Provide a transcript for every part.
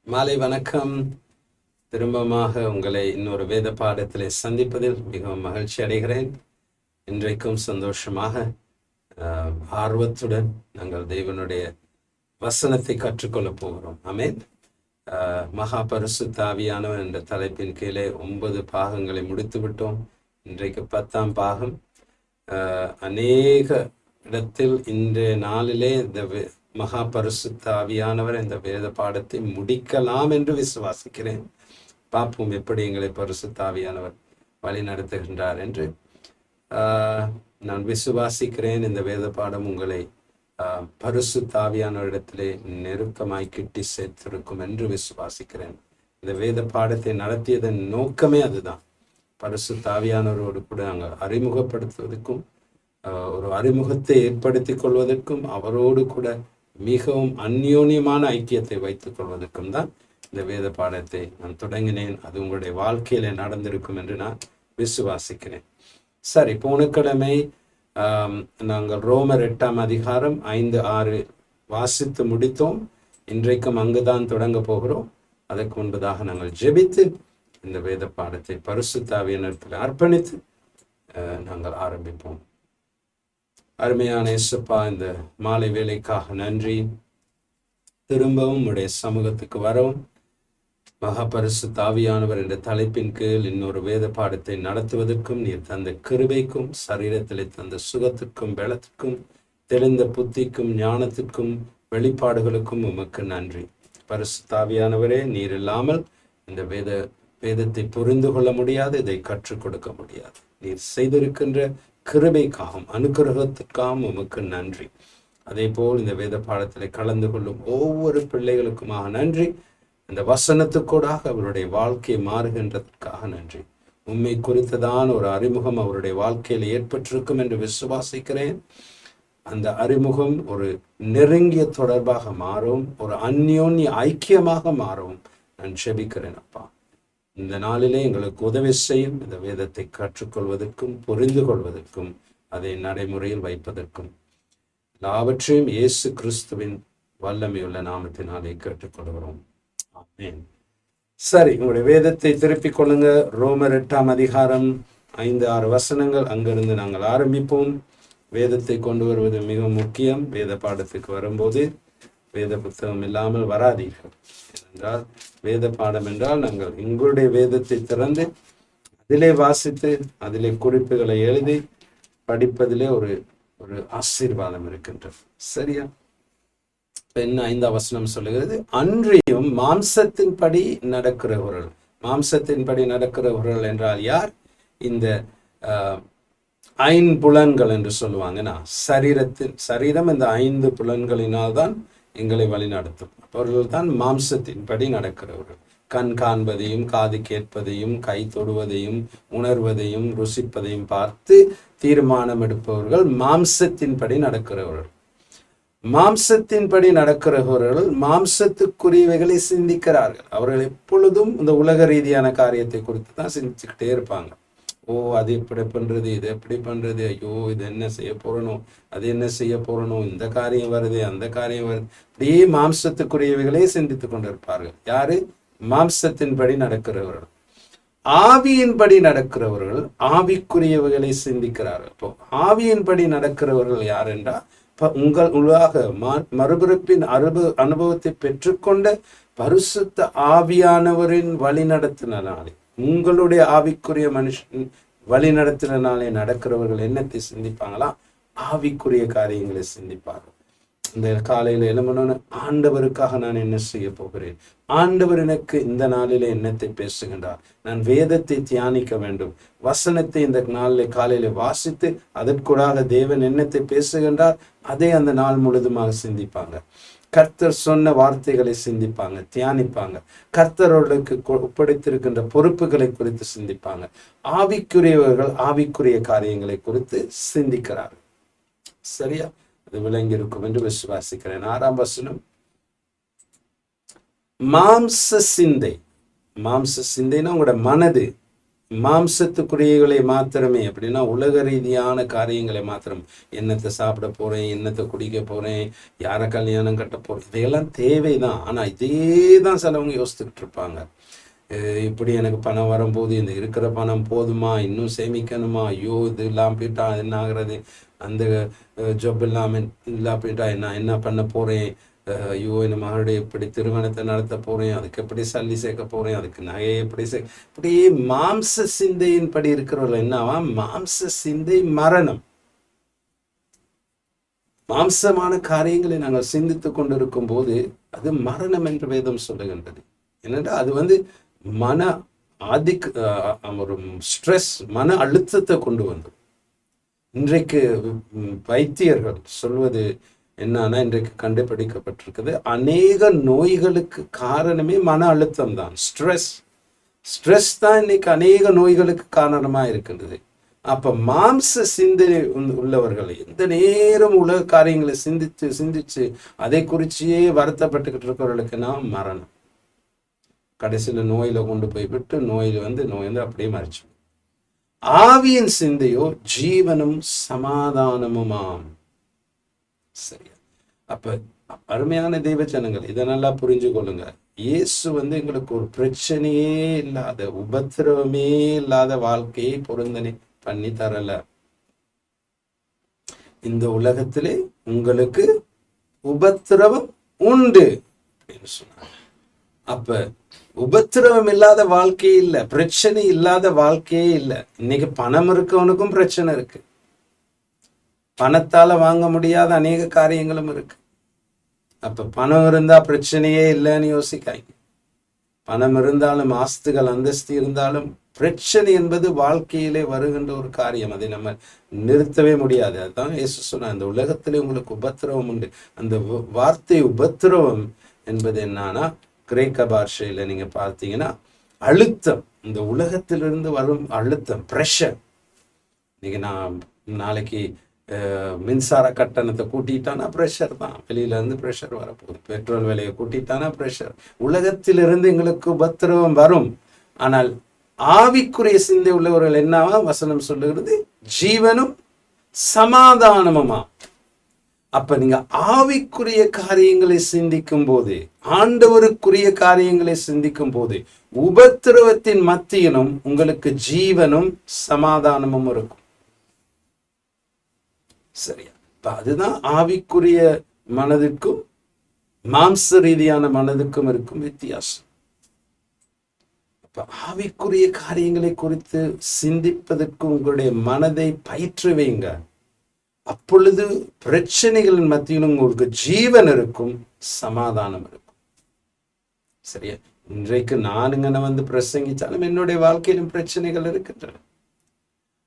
மாலை வணக்கம். திரும்பமாக உங்களை இன்னொரு வேத பாடத்திலே சந்திப்பதில் மிகவும் மகிழ்ச்சி அடைகிறேன். இன்றைக்கும் சந்தோஷமாக ஆர்வத்துடன் நாங்கள் தேவனுடைய வசனத்தை கற்றுக்கொள்ளப் போகிறோம். ஆமென். மகா பரிசுத்த ஆவியானவர் என்ற தலைப்பின் கீழே 9 பாகங்களை முடித்து விட்டோம். இன்றைக்கு 10ஆம் பாகம். அநேக இடத்தில் இன்றைய நாளிலே இந்த மகா பரிசுத்த ஆவியானவர் இந்த வேத பாடத்தை முடிக்கலாம் என்று விசுவாசிக்கிறேன். பார்ப்போம் எப்படி எங்களை பரிசுத்த ஆவியானவர் வழி நடத்துகின்றார் என்று. நான் விசுவாசிக்கிறேன் இந்த வேத பாடம் உங்களை பரிசுத்த ஆவியானவரிடத்திலே நெருக்கமாய் கிட்டி சேர்த்திருக்கும் என்று விசுவாசிக்கிறேன். இந்த வேத பாடத்தை நடத்தியதன் நோக்கமே அதுதான். பரிசுத்த ஆவியானவரோடு கூட நாங்கள் அறிமுகப்படுத்துவதற்கும் ஒரு அறிமுகத்தை ஏற்படுத்தி கொள்வதற்கும் அவரோடு கூட மிகவும் அந்யோன்யமான ஐக்கியத்தை வைத்துக் கொள்வதற்கும் தான் இந்த வேத பாடத்தை நான் தொடங்கினேன். அது உங்களுடைய வாழ்க்கையில நடந்திருக்கும் என்று நான் விசுவாசிக்கிறேன். சரி, போன கிழமை நாங்கள் ரோமர் 8ஆம் அதிகாரம் 5-6 வாசித்து முடித்தோம். இன்றைக்கும் அங்குதான் தொடங்க போகிறோம். அதற்கு முன்பதாக நாங்கள் ஜெபித்து இந்த வேத பாடத்தை பரிசுத்த ஆவியானவரிடத்தில் அர்ப்பணித்து நாங்கள் ஆரம்பிப்போம். அருமையான இயேசுப்பா, இந்த மாலை வேலைக்காக நன்றி. திரும்பவும் உடைய சமூகத்துக்கு வரவும் மகா பரிசுத்த ஆவியானவர் என்ற தலைப்பின் கீழ் இன்னொரு வேத பாடத்தை நடத்துவதற்கும் நீர் தந்த கிருபைக்கும் சரீரத்திலே தந்த சுகத்திற்கும் பலத்திற்கும் தெளிந்த புத்திக்கும் ஞானத்திற்கும் வெளிப்பாடுகளுக்கும் உமக்கு நன்றி. பரிசுத்த ஆவியானவரே, நீர் இல்லாமல் இந்த வேதத்தை புரிந்து கொள்ள முடியாது, இதை கற்றுக் கொடுக்க முடியாது. நீர் செய்திருக்கின்ற கிருபைக்காகவும் அனுக்கிரகத்திற்காகவும் உமக்கு நன்றி. அதே போல் இந்த வேத பாடத்தில் கலந்து கொள்ளும் ஒவ்வொரு பிள்ளைகளுக்குமாக நன்றி. இந்த வசனத்துக்கூடாக அவருடைய வாழ்க்கையை மாறுகின்றதற்காக நன்றி. உண்மை குறித்ததான் ஒரு அறிமுகம் அவருடைய வாழ்க்கையில் ஏற்பட்டிருக்கும் என்று விசுவாசிக்கிறேன். அந்த அறிமுகம் ஒரு நெருங்கிய தொடர்பாக மாறும், ஒரு அந்யோன்ய ஐக்கியமாக மாறும் நான் ஜெபிக்கிறேன். அப்பா, இந்த நாளிலே எங்களுக்கு உதவி செய்யும். இந்த வேதத்தை கற்றுக்கொள்வதற்கும் புரிந்து கொள்வதற்கும் அதை நடைமுறையில் வைப்பதற்கும் எல்லாவற்றையும் இயேசு கிறிஸ்துவின் வல்லமையுள்ள நாமத்தினாலே கேட்டுக்கொள்கிறோம். ஆமென். சரி, உங்களுடைய வேதத்தை திருப்பிக் கொள்ளுங்க. ரோமர் 8ஆம் அதிகாரம் 5-6 வசனங்கள், அங்கிருந்து நாங்கள் ஆரம்பிப்போம். வேதத்தை கொண்டு வருவது மிக முக்கியம். வேத பாடத்துக்கு வரும்போது வேத புத்தகம் இல்லாமல் வராதீர்கள். என்றால் வேத பாடம் என்றால் நாங்கள் எங்களுடைய வேதத்தை திறந்து அதிலே வாசித்து அதிலே குறிப்புகளை எழுதி படிப்பதிலே ஒரு ஆசீர்வாதம் இருக்கின்றது. சரியா? என்ன 5ஆம் வசனம் சொல்லுகிறது? அன்றியும் மாம்சத்தின்படி நடக்கிறவர்கள். மாம்சத்தின்படி நடக்கிறவர்கள் என்றால் யார்? இந்த ஐம்புலன்கள் என்று சொல்லுவாங்கன்னா சரீரம் இந்த 5 புலன்களினால் தான் எங்களை வழி நடத்தும். அவர்கள் தான் மாம்சத்தின்படி நடக்கிறவர்கள். கண் காண்பதையும் காது கேட்பதையும் கை தொடுவதையும் உணர்வதையும் ருசிப்பதையும் பார்த்து தீர்மானம் எடுப்பவர்கள் மாம்சத்தின்படி நடக்கிறவர்கள். மாம்சத்தின்படி நடக்கிறவர்கள் மாம்சத்துக்குரியவைகளை சிந்திக்கிறார்கள். அவர்கள் எப்பொழுதும் இந்த உலக ரீதியான காரியத்தை குறித்து தான் சிந்திச்சுக்கிட்டே இருப்பாங்க. அது இப்படி பண்றது, இது எப்படி பண்றது, ஐயோ இது என்ன செய்ய போறணும், அது என்ன செய்ய போறணும், இந்த காரியம் வருது, அந்த காரியம் வருது, அப்படியே மாம்சத்துக்குரியவைகளே சிந்தித்து கொண்டிருப்பார்கள். யாரு? மாம்சத்தின்படி நடக்கிறவர்கள். ஆவியின்படி நடக்கிறவர்கள் ஆவிக்குரியவைகளை சிந்திக்கிறார்கள். இப்போ ஆவியின்படி நடக்கிறவர்கள் யார் என்றால், உங்கள் உலக மறுபிறப்பின் அனுபவத்தை பெற்றுக்கொண்ட பரிசுத்த ஆவியானவரின் வழி நடத்தினாலே, உங்களுடைய ஆவிக்குரிய மனுஷன் வழி நடத்தினாலே நடக்கிறவர்கள் என்னத்தை சிந்திப்பாங்களா? ஆவிக்குரிய காரியங்களை சிந்திப்பார்கள். இந்த காலையில எழும்பணும்னு, ஆண்டவருக்காக நான் என்ன செய்ய போகிறேன், ஆண்டவர் எனக்கு இந்த நாளில என்னத்தை பேசுகின்றார், நான் வேதத்தை தியானிக்க வேண்டும், வசனத்தை இந்த நாளில காலையில வாசித்து அதற்குடாக தேவன் என்னத்தை பேசுகின்றார் அதை அந்த நாள் முழுதுமாக சிந்திப்பாங்க. கர்த்தர் சொன்ன வார்த்தைகளை சிந்திப்பாங்க, தியானிப்பாங்க. கர்த்தர்களுக்கு ஒப்படைத்திருக்கின்ற பொறுப்புகளை குறித்து சிந்திப்பாங்க. ஆவிக்குரியவர்கள் ஆவிக்குரிய காரியங்களை குறித்து சிந்திக்கிறார்கள். சரியா? அது விளங்கி இருக்கும் என்று விசுவாசிக்கிறேன். 6ஆம் வசனம், மாம்ச சிந்தை. மாம்ச சிந்தைன்னா உங்களோட மனது, மாம்சத்துக்குரியவைகளை மாத்திரமே, அப்படின்னா உலக ரீதியான காரியங்களை மாத்திரம், என்னத்தை சாப்பிட போறேன், என்னத்தை குடிக்க போறேன், யாரை கல்யாணம் கட்ட போறேன், இதையெல்லாம் தேவைதான். ஆனா இதே தான் சிலவங்க யோசித்துக்கிட்டு இருப்பாங்க. இப்படி எனக்கு பணம் வரும்போது இந்த இருக்கிற பணம் போதுமா, இன்னும் சேமிக்கணுமா, ஐயோ இது இல்லாமல் போயிட்டா என்ன ஆகுறது, அந்த ஜாப் இல்லாமல் போயிட்டா என்ன பண்ண போறேன், ஐயோ இந்த மகளுடைய எப்படி திருமணத்தை நடத்த போறேன், அதுக்கு எப்படி சல்லி சேர்க்க போறேன், அதுக்கு நகையை எப்படி இப்படியே மாம்ச சிந்தையின்படி இருக்கிறவர்கள் என்னவா, மாம்ச சிந்தை மரணம். மாம்சமான காரியங்களை நாங்கள் சிந்தித்து கொண்டிருக்கும் போது அது மரணம் என்று வேதம் சொல்லுகின்றது. என்னடா அது மன ஒரு ஸ்ட்ரெஸ், மன அழுத்தத்தை கொண்டு வந்து. இன்றைக்கு வைத்தியர்கள் சொல்வது என்னன்னா, இன்றைக்கு கண்டுபிடிக்கப்பட்டிருக்குது, அநேக நோய்களுக்கு காரணமே மன அழுத்தம் தான். ஸ்ட்ரெஸ் தான் இன்னைக்கு அநேக நோய்களுக்கு காரணமா இருக்கின்றது. அப்ப மாம்ச சிந்தனை உள்ளவர்கள் எந்த நேரம் உலக காரியங்களை சிந்திச்சு அதை குறிச்சியே வருத்தப்பட்டுக்கிட்டு இருக்கிறவர்களுக்குன்னா மரணம். கடைசியில நோயில கொண்டு போய் விட்டு நோய் வந்து அப்படியே மறைச்சு. ஆவியின் சிந்தையோ ஜீவனும் சமாதானமுமாம். சரியா? அப்ப அருமையான தெய்வ ஜனங்கள், இதை நல்லா புரிஞ்சு கொள்ளுங்க. இயேசு எங்களுக்கு ஒரு பிரச்சனையே இல்லாத, உபத்திரவமே இல்லாத வாழ்க்கையை பொருந்தனை பண்ணி தரல. இந்த உலகத்திலே உங்களுக்கு உபத்திரவம் உண்டு அப்படின்னு சொன்னாங்க. அப்ப உபத்திரவம் இல்லாத வாழ்க்கையே இல்லை, பிரச்சனை இல்லாத வாழ்க்கையே இல்லை. இன்னைக்கு பணம் இருக்கவனுக்கும் பிரச்சனை இருக்கு, பணத்தால வாங்க முடியாத அநேக காரியங்களும் இருக்கு. அப்ப பணம் இருந்தா பிரச்சனையே இல்லைன்னு யோசிக்காங்க. பணம் இருந்தாலும், ஆஸ்திகள் அந்தஸ்து இருந்தாலும், பிரச்சனை என்பது வாழ்க்கையிலே வருகின்ற ஒரு காரியம். அதை நம்ம நிறுத்தவே முடியாது. அதுதான் இயேசு சொன்ன, அந்த உலகத்திலே உங்களுக்கு உபத்திரவம் உண்டு. அந்த வார்த்தை உபத்திரவம் என்பது என்னன்னா, கிரேக்க பாஷையில நீங்க பார்த்தீங்கன்னா அழுத்தம், இந்த உலகத்திலிருந்து வரும் அழுத்தம், பிரஷர். இன்னைக்கு நான் நாளைக்கு மின்சார கட்டணத்தை கூட்டிட்டானா ப்ரெஷர் தான், வெளியில இருந்து ப்ரெஷர் வரப்போகுது. பெட்ரோல் விலையை கூட்டிட்டானா ப்ரெஷர். உலகத்திலிருந்து எங்களுக்கு உபத்திரவம் வரும். ஆனால் ஆவிக்குரிய சிந்தை உள்ளவர்கள் என்னவா வசனம் சொல்லுகிறது, ஜீவனும் சமாதானமுமா. அப்ப நீங்க ஆவிக்குரிய காரியங்களை சிந்திக்கும் போது, ஆண்டவருக்குரிய காரியங்களை சிந்திக்கும் போது, உபத்திரவத்தின் மத்தியிலும் உங்களுக்கு ஜீவனும் சமாதானமும் இருக்கும். சரியா? அதுதான் ஆவிக்குரிய மனதுக்கும் மாம்ச ரீதியான மனதுக்கும் இருக்கும் வித்தியாசம். அப்ப ஆவிக்குரிய காரியங்களை குறித்து சிந்திப்பதற்கு உங்களுடைய மனதை பயிற்றுவீங்க. அப்பொழுது பிரச்சனைகளின் மத்தியிலும் உங்களுக்கு ஜீவன் இருக்கும், சமாதானம் இருக்கும். சரியா? இன்றைக்கு நானுங்க பிரசங்கிச்சாலும் என்னுடைய வாழ்க்கையிலும் பிரச்சனைகள் இருக்கின்றன.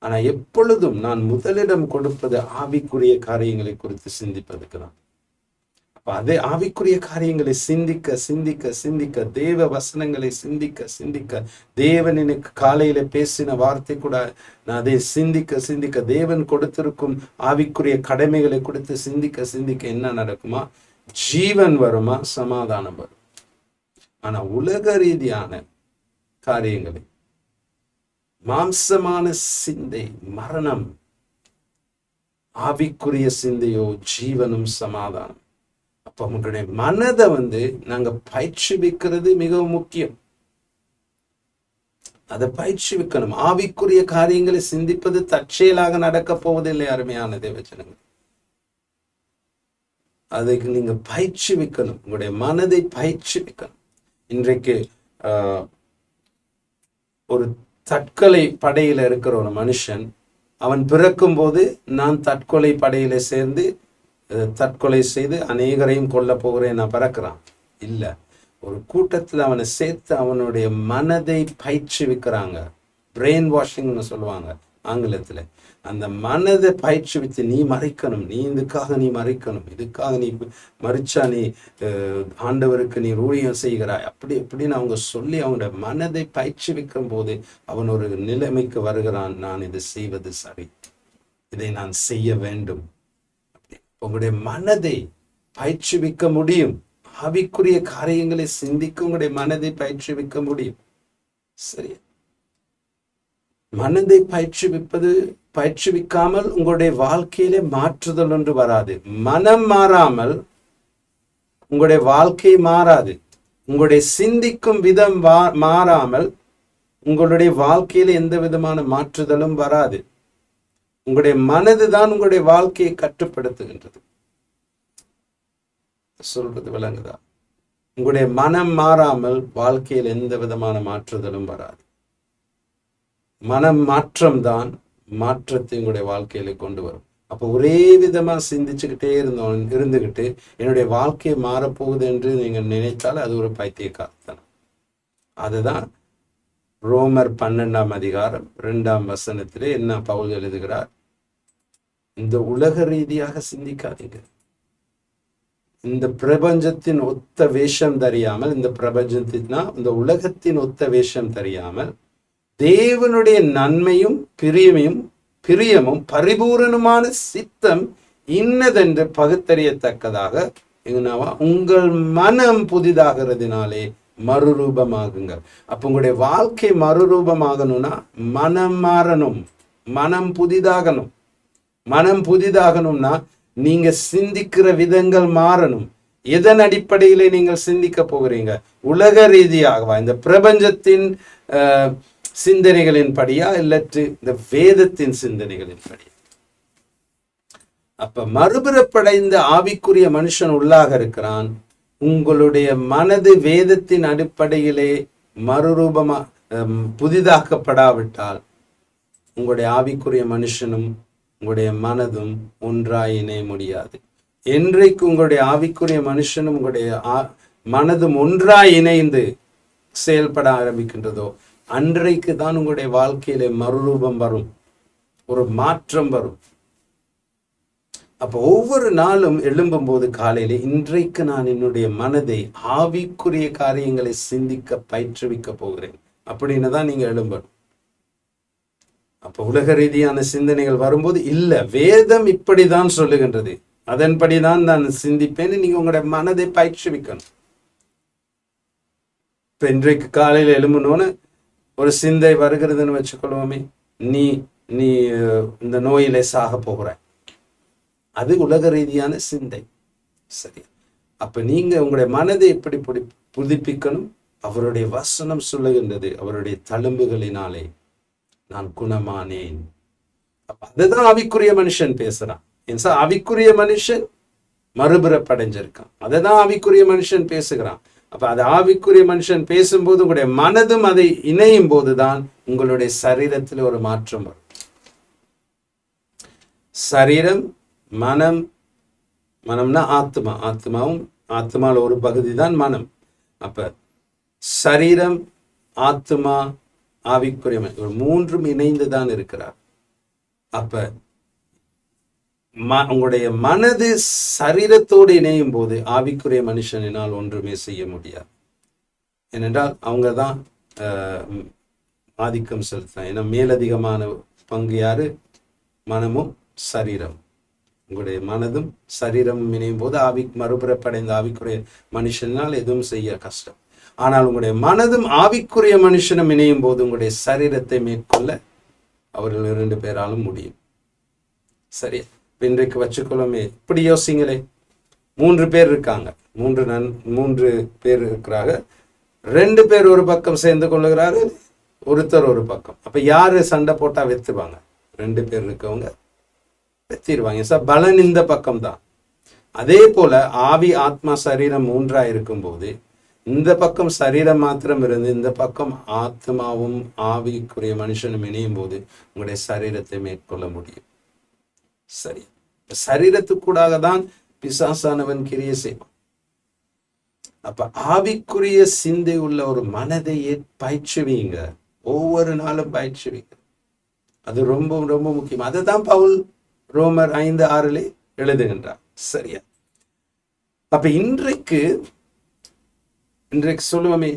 ஆனா எப்பொழுதும் நான் முதலிடம் கொடுப்பது ஆவிக்குரிய காரியங்களை குறித்து சிந்திப்பதுக்கு தான். அப்ப அதே ஆவிக்குரிய காரியங்களை சிந்திக்க சிந்திக்க சிந்திக்க, தேவ வசனங்களை சிந்திக்க சிந்திக்க, தேவன் எனக்கு காலையில பேசின வார்த்தை கூட நான் அதை சிந்திக்க சிந்திக்க, தேவன் கொடுத்திருக்கும் ஆவிக்குரிய கடமைகளை கொடுத்து சிந்திக்க சிந்திக்க என்ன நடக்குமா, ஜீவன் வருமா, சமாதானம் வரும். ஆனா உலக ரீதியான காரியங்களை, மாம்சமான சிந்தை மரணம், ஆவிக்குரிய சிந்தையோ ஜீவனும் சமாதானம். அப்ப உங்களுடைய மனதை நாங்க பயிற்சிவிக்கிறது மிகவும் முக்கியம். அதை பயிற்சிவிக்கணும். ஆவிக்குரிய காரியங்களை சிந்திப்பது தற்செயலாக நடக்க போவதில்லை. அருமையான தேவஜனங்கள், அதுக்கு நீங்க பயிற்சிவிக்கணும், உங்களுடைய மனதை பயிற்சிவிக்கணும். இன்றைக்கு ஒரு தற்கொலை படையில இருக்கிற ஒரு மனுஷன், அவன் பிறக்கும் போது நான் தற்கொலை படையில சேர்ந்து தற்கொலை செய்து அநேகரையும் கொல்ல போகிறேன் நான் பிறக்கிறான் இல்ல. ஒரு கூட்டத்தில் அவனை சேர்த்து அவனுடைய மனதை பயிற்சிவிக்கிறாங்க. பிரெயின் வாஷிங்னு சொல்லுவாங்க ஆங்கிலத்துல. அந்த மனதை பயிற்சிவித்து, நீ மறைக்கணும், நீ இதுக்காக நீ மறைக்கணும், இதுக்காக நீ மறிச்சா நீ ஆண்டவருக்கு நீ ஊழியம் செய்கிறாய், அப்படி எப்படின்னு அவங்க சொல்லி அவனுடைய மனதை பயிற்சிவிக்கும் போது அவன் ஒரு நிலைமைக்கு வருகிறான், நான் இதை செய்வது சரி, இதை நான் செய்ய வேண்டும். உங்களுடைய மனதை பயிற்சிவிக்க முடியும். ஆவிக்குரிய காரியங்களை சிந்திக்க உங்களுடைய மனதை பயிற்சிவிக்க முடியும். சரி, மனதை பயிற்றுவிக்காமல் உங்களுடைய வாழ்க்கையிலே மாற்றுதல் ஒன்று வராது. மனம் மாறாமல் உங்களுடைய வாழ்க்கை மாறாது. உங்களுடைய சிந்திக்கும் விதம் மாறாமல் உங்களுடைய வாழ்க்கையில எந்த விதமான மாற்றுதலும் வராது. உங்களுடைய மனதுதான் உங்களுடைய வாழ்க்கையை கட்டுப்படுத்துகின்றது. சொல்றது விளங்குதா? உங்களுடைய மனம் மாறாமல் வாழ்க்கையில் எந்த விதமான மாற்றுதலும் வராது. மனம் மாற்றம்தான் மாற்றத்தை உங்களுடைய வாழ்க்கையில கொண்டு வரும். அப்போ ஒரே விதமா சிந்திச்சுக்கிட்டே இருந்துகிட்டு என்னுடைய வாழ்க்கை மாறப்போகுது என்று நீங்கள் நினைத்தால் அது ஒரு பைத்தியக்காரத்தனம். அதுதான் ரோமர் 12ஆம் அதிகாரம் 2ஆம் வசனத்திலே என்ன பவுல் எழுதுகிறார்? இந்த உலக ரீதியாக சிந்திக்காதீங்க. இந்த பிரபஞ்சத்தின் ஒத்த வேஷம் தெரியாமல், இந்த உலகத்தின் ஒத்த வேஷம் தெரியாமல் தேவனுடைய நன்மையும் பிரியமும் பரிபூரணமான சித்தம் இன்னதென்று பகுத்தறியத்தக்கதாக உங்கள் மனம் புதிதாகிறதுனாலே மறுரூபமாகுங்கள். அப்ப உங்களுடைய வாழ்க்கை மறுரூபமாகணும்னா மனம் மாறணும், மனம் புதிதாகணும். மனம் புதிதாகணும்னா நீங்க சிந்திக்கிற விதங்கள் மாறணும். எதன் அடிப்படையிலே நீங்கள் சிந்திக்க போகிறீங்க? உலக ரீதியாகவா, இந்த பிரபஞ்சத்தின் சிந்தனைகளின் படியா, இல்லற்று இந்த வேதத்தின் சிந்தனைகளின் படியா? அப்ப மறுபிறப்படைந்த ஆவிக்குரிய மனுஷன் உள்ளாக இருக்கிறான். உங்களுடைய மனது வேதத்தின் அடிப்படையிலே மறுரூபமா புதிதாக்கப்படாவிட்டால் உங்களுடைய ஆவிக்குரிய மனுஷனும் உங்களுடைய மனதும் ஒன்றாய் இணைய முடியாது. என்றைக்கு உங்களுடைய ஆவிக்குரிய மனுஷனும் உங்களுடைய மனதும் ஒன்றாய் இணைந்து செயல்பட ஆரம்பிக்கின்றதோ அன்றைக்கு தான் உங்களுடைய வாழ்க்கையில மறுரூபம் வரும், ஒரு மாற்றம் வரும். அப்போ ஒவ்வொரு நாளும் எழும்பும் போது காலையில இன்றைக்கு நான் என்னுடைய மனதை ஆவிக்குரிய காரியங்களை சிந்திக்க பயிற்றுவிக்க போகிறேன் அப்படின்னு தான் நீங்க எழும்பணும். அப்போ உலக ரீதியான சிந்தனைகள் வரும்போது இல்ல, வேதம் இப்படிதான் சொல்லுகின்றது, அதன்படிதான் நான் சிந்திப்பேன்னு நீங்க உங்களுடைய மனதை பயிற்றுவிக்கணும். இப்ப இன்றைக்கு காலையில எழும்பணும்னு ஒரு சிந்தை வருகிறதுன்னு வச்சுக்கொள்வோமே, நீ நீ இந்த நோயிலே சாக போகிற, அது உலக ரீதியான சிந்தை. சரி, அப்ப நீங்க உங்களுடைய மனதை எப்படி புதுப்பிக்கணும்? அவருடைய வசனம் சொல்லுகின்றது, அவருடைய தழும்புகளினாலே நான் குணமானேன். அப்ப அதுதான் ஆவிக்குரிய மனுஷன் பேசுறான். ஆவிக்குரிய மனுஷன் மறுபிறப்படைஞ்சிருக்கான், அதைதான் ஆவிக்குரிய மனுஷன் பேசுகிறான். அப்ப அது ஆவிக்குரிய மனுஷன் பேசும்போது உங்களுடைய மனதும் அதை இணையும் போதுதான் உங்களுடைய சரீரத்தில் ஒரு மாற்றம் வரும். சரீரம், மனம்னா ஆத்மா, ஆத்மாவில் ஒரு பகுதி தான் மனம். அப்ப சரீரம், ஆத்மா, ஆவிக்குரிய மனுஷன் மூன்றும் இணைந்து தான் இருக்கிறார். அப்ப உங்களுடைய மனது சரீரத்தோடு இணையும் போது ஆவிக்குரிய மனுஷனால் ஒன்றுமே செய்ய முடியாது. ஏனென்றால் அவங்க தான் ஆதிக்கம் செலுத்தான். ஏன்னா மேலதிகமான பங்கு யாரு? மனமும் சரீரம். உங்களுடைய மனதும் சரீரமும் இணையும் போது மறுபிறப்படைந்த ஆவிக்குரிய மனுஷனால் எதுவும் செய்ய கஷ்டம். ஆனால் உங்களுடைய மனதும் ஆவிக்குரிய மனுஷனும் இணையும் போது உங்களுடைய சரீரத்தை மேற்கொள்ள அவர்கள் 2 பேராலும் முடியும். சரியா? இன்றைக்கு வச்சுக்கொள்ளுமே, இப்படி யோசிங்களே, 3 பேர் இருக்காங்க, 3 பேர் இருக்கிறாங்க. 2 பேர் ஒரு பக்கம் சேர்ந்து கொள்ளுகிறாரு, ஒருத்தர் ஒரு பக்கம். அப்ப யாரு சண்டை போட்டா வெத்துவாங்க? 2 பேர் இருக்கவங்க வெத்திடுவாங்க. பலன் இந்த பக்கம் தான். அதே போல ஆவி, ஆத்மா, சரீரம் 3ஆ இருக்கும் போது இந்த பக்கம் சரீரம் மாத்திரம் இருந்து இந்த பக்கம் ஆத்மாவும் ஆவிக்குரிய மனுஷனும் இணையும் போது உங்களுடைய சரீரத்தை மேற்கொள்ள முடியும். சரி, சரீரத்துக்கூடாக தான் பிசாசானவன் கிரியை செய்வான். அப்ப ஆவிக்குரிய சிந்தை உள்ள ஒரு மனதை பயிற்சுவீங்க, ஒவ்வொரு நாளும் பயிற்சுவீங்க. அது ரொம்ப ரொம்ப முக்கியம். அதை தான் பவுல் ரோமர் 5:6 எழுதுகின்றார். சரியா? அப்ப இன்றைக்கு சொல்லுவோமே,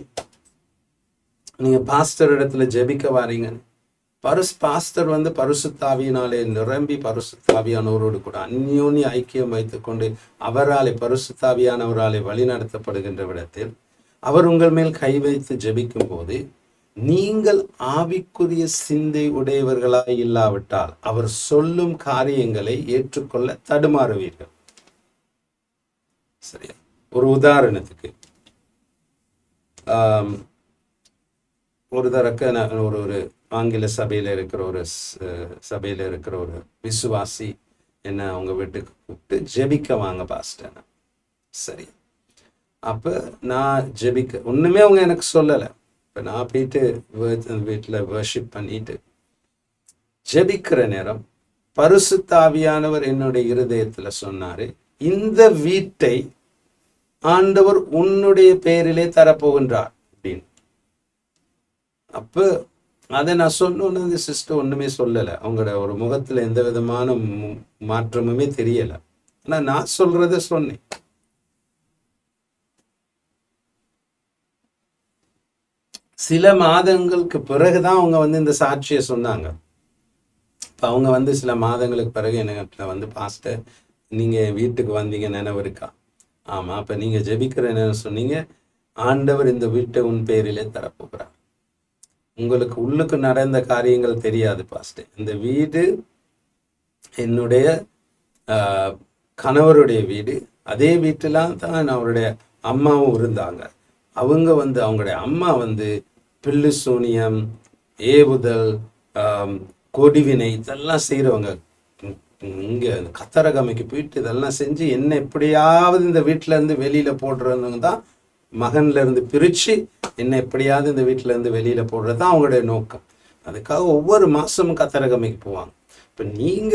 நீங்க பாஸ்டர் இடத்துல ஜெபிக்க வாரீங்க, பாஸ்டர் பரிசுத்தாவியினாலே நிரம்பி பரிசுத்தாவியானவரோடு கூட அந்யோன்ய ஐக்கியம் வைத்துக் கொண்டு அவராலே பரிசுத்தாவியானவராலே வழி நடத்தப்படுகின்ற விடத்தில் அவர் உங்கள் மேல் கை வைத்து ஜெபிக்கும் போது நீங்கள் ஆவிக்குரிய சிந்தை உடையவர்களாய் இல்லாவிட்டால் அவர் சொல்லும் காரியங்களை ஏற்றுக்கொள்ள தடுமாறுவீர்கள். சரியா? ஒரு உதாரணத்துக்கு, ஒரு தரக்க ஒரு ஆங்கில சபையில இருக்கிற ஒரு விசுவாசி என்ன அவங்க வீட்டுக்கு கூப்பிட்டு ஜெபிக்க வாங்க பாஸ்டர். சரி, அப்ப நான் ஜெபிக்க ஒண்ணுமே அவங்க எனக்கு சொல்லலை. இப்ப நான் போயிட்டு வீட்டுல வர்ஷிப் பண்ணிட்டு ஜெபிக்கிற நேரம் பரிசுத்த ஆவியானவர் என்னுடைய இருதயத்துல சொன்னாரு, இந்த வீட்டை ஆண்டவர் உன்னுடைய பேரிலே தரப்போகின்றார் அப்படின்னு. அப்ப அதை நான் சொன்னோன்னு அந்த சிஸ்டர் ஒண்ணுமே சொல்லலை. அவங்களோட ஒரு முகத்துல எந்த விதமான மாற்றமுமே தெரியல. ஆனா நான் சொல்றத சொன்னேன். சில மாதங்களுக்கு பிறகுதான் அவங்க இந்த சாட்சியை சொன்னாங்க. இப்போ அவங்க சில மாதங்களுக்கு பிறகு என்ன பாஸ்டர், நீங்க வீட்டுக்கு வந்தீங்க நினைவு இருக்கா? ஆமா. அப்ப நீங்க ஜெபிக்கிற என்ன சொன்னீங்க, ஆண்டவர் இந்த வீட்டை உன் பேரிலே தரப்போகிறார். உங்களுக்கு உள்ளுக்கு நடந்த காரியங்கள் தெரியாது பாஸ்டர். இந்த வீடு என்னுடைய கணவருடைய வீடு. அதே வீட்டிலாம் தான் அவருடைய அம்மாவும் இருந்தாங்க. அவங்க அவங்களுடைய அம்மா பில்லு சூனியம், ஏவுதல், கொடிவினை இதெல்லாம் செய்கிறவங்க. இங்கே கத்தரகமைக்கு போயிட்டு இதெல்லாம் செஞ்சு என்ன எப்படியாவது இந்த வீட்டில இருந்து வெளியில போடுறவங்க தான், மகன்ல இருந்து பிரிச்சு என்ன எப்படியாவது இந்த வீட்டில இருந்து வெளியில போடுறது தான் அவங்களுடைய நோக்கம். அதுக்காக ஒவ்வொரு மாசமும் கத்தரகமைக்கு போவாங்க. இப்ப நீங்க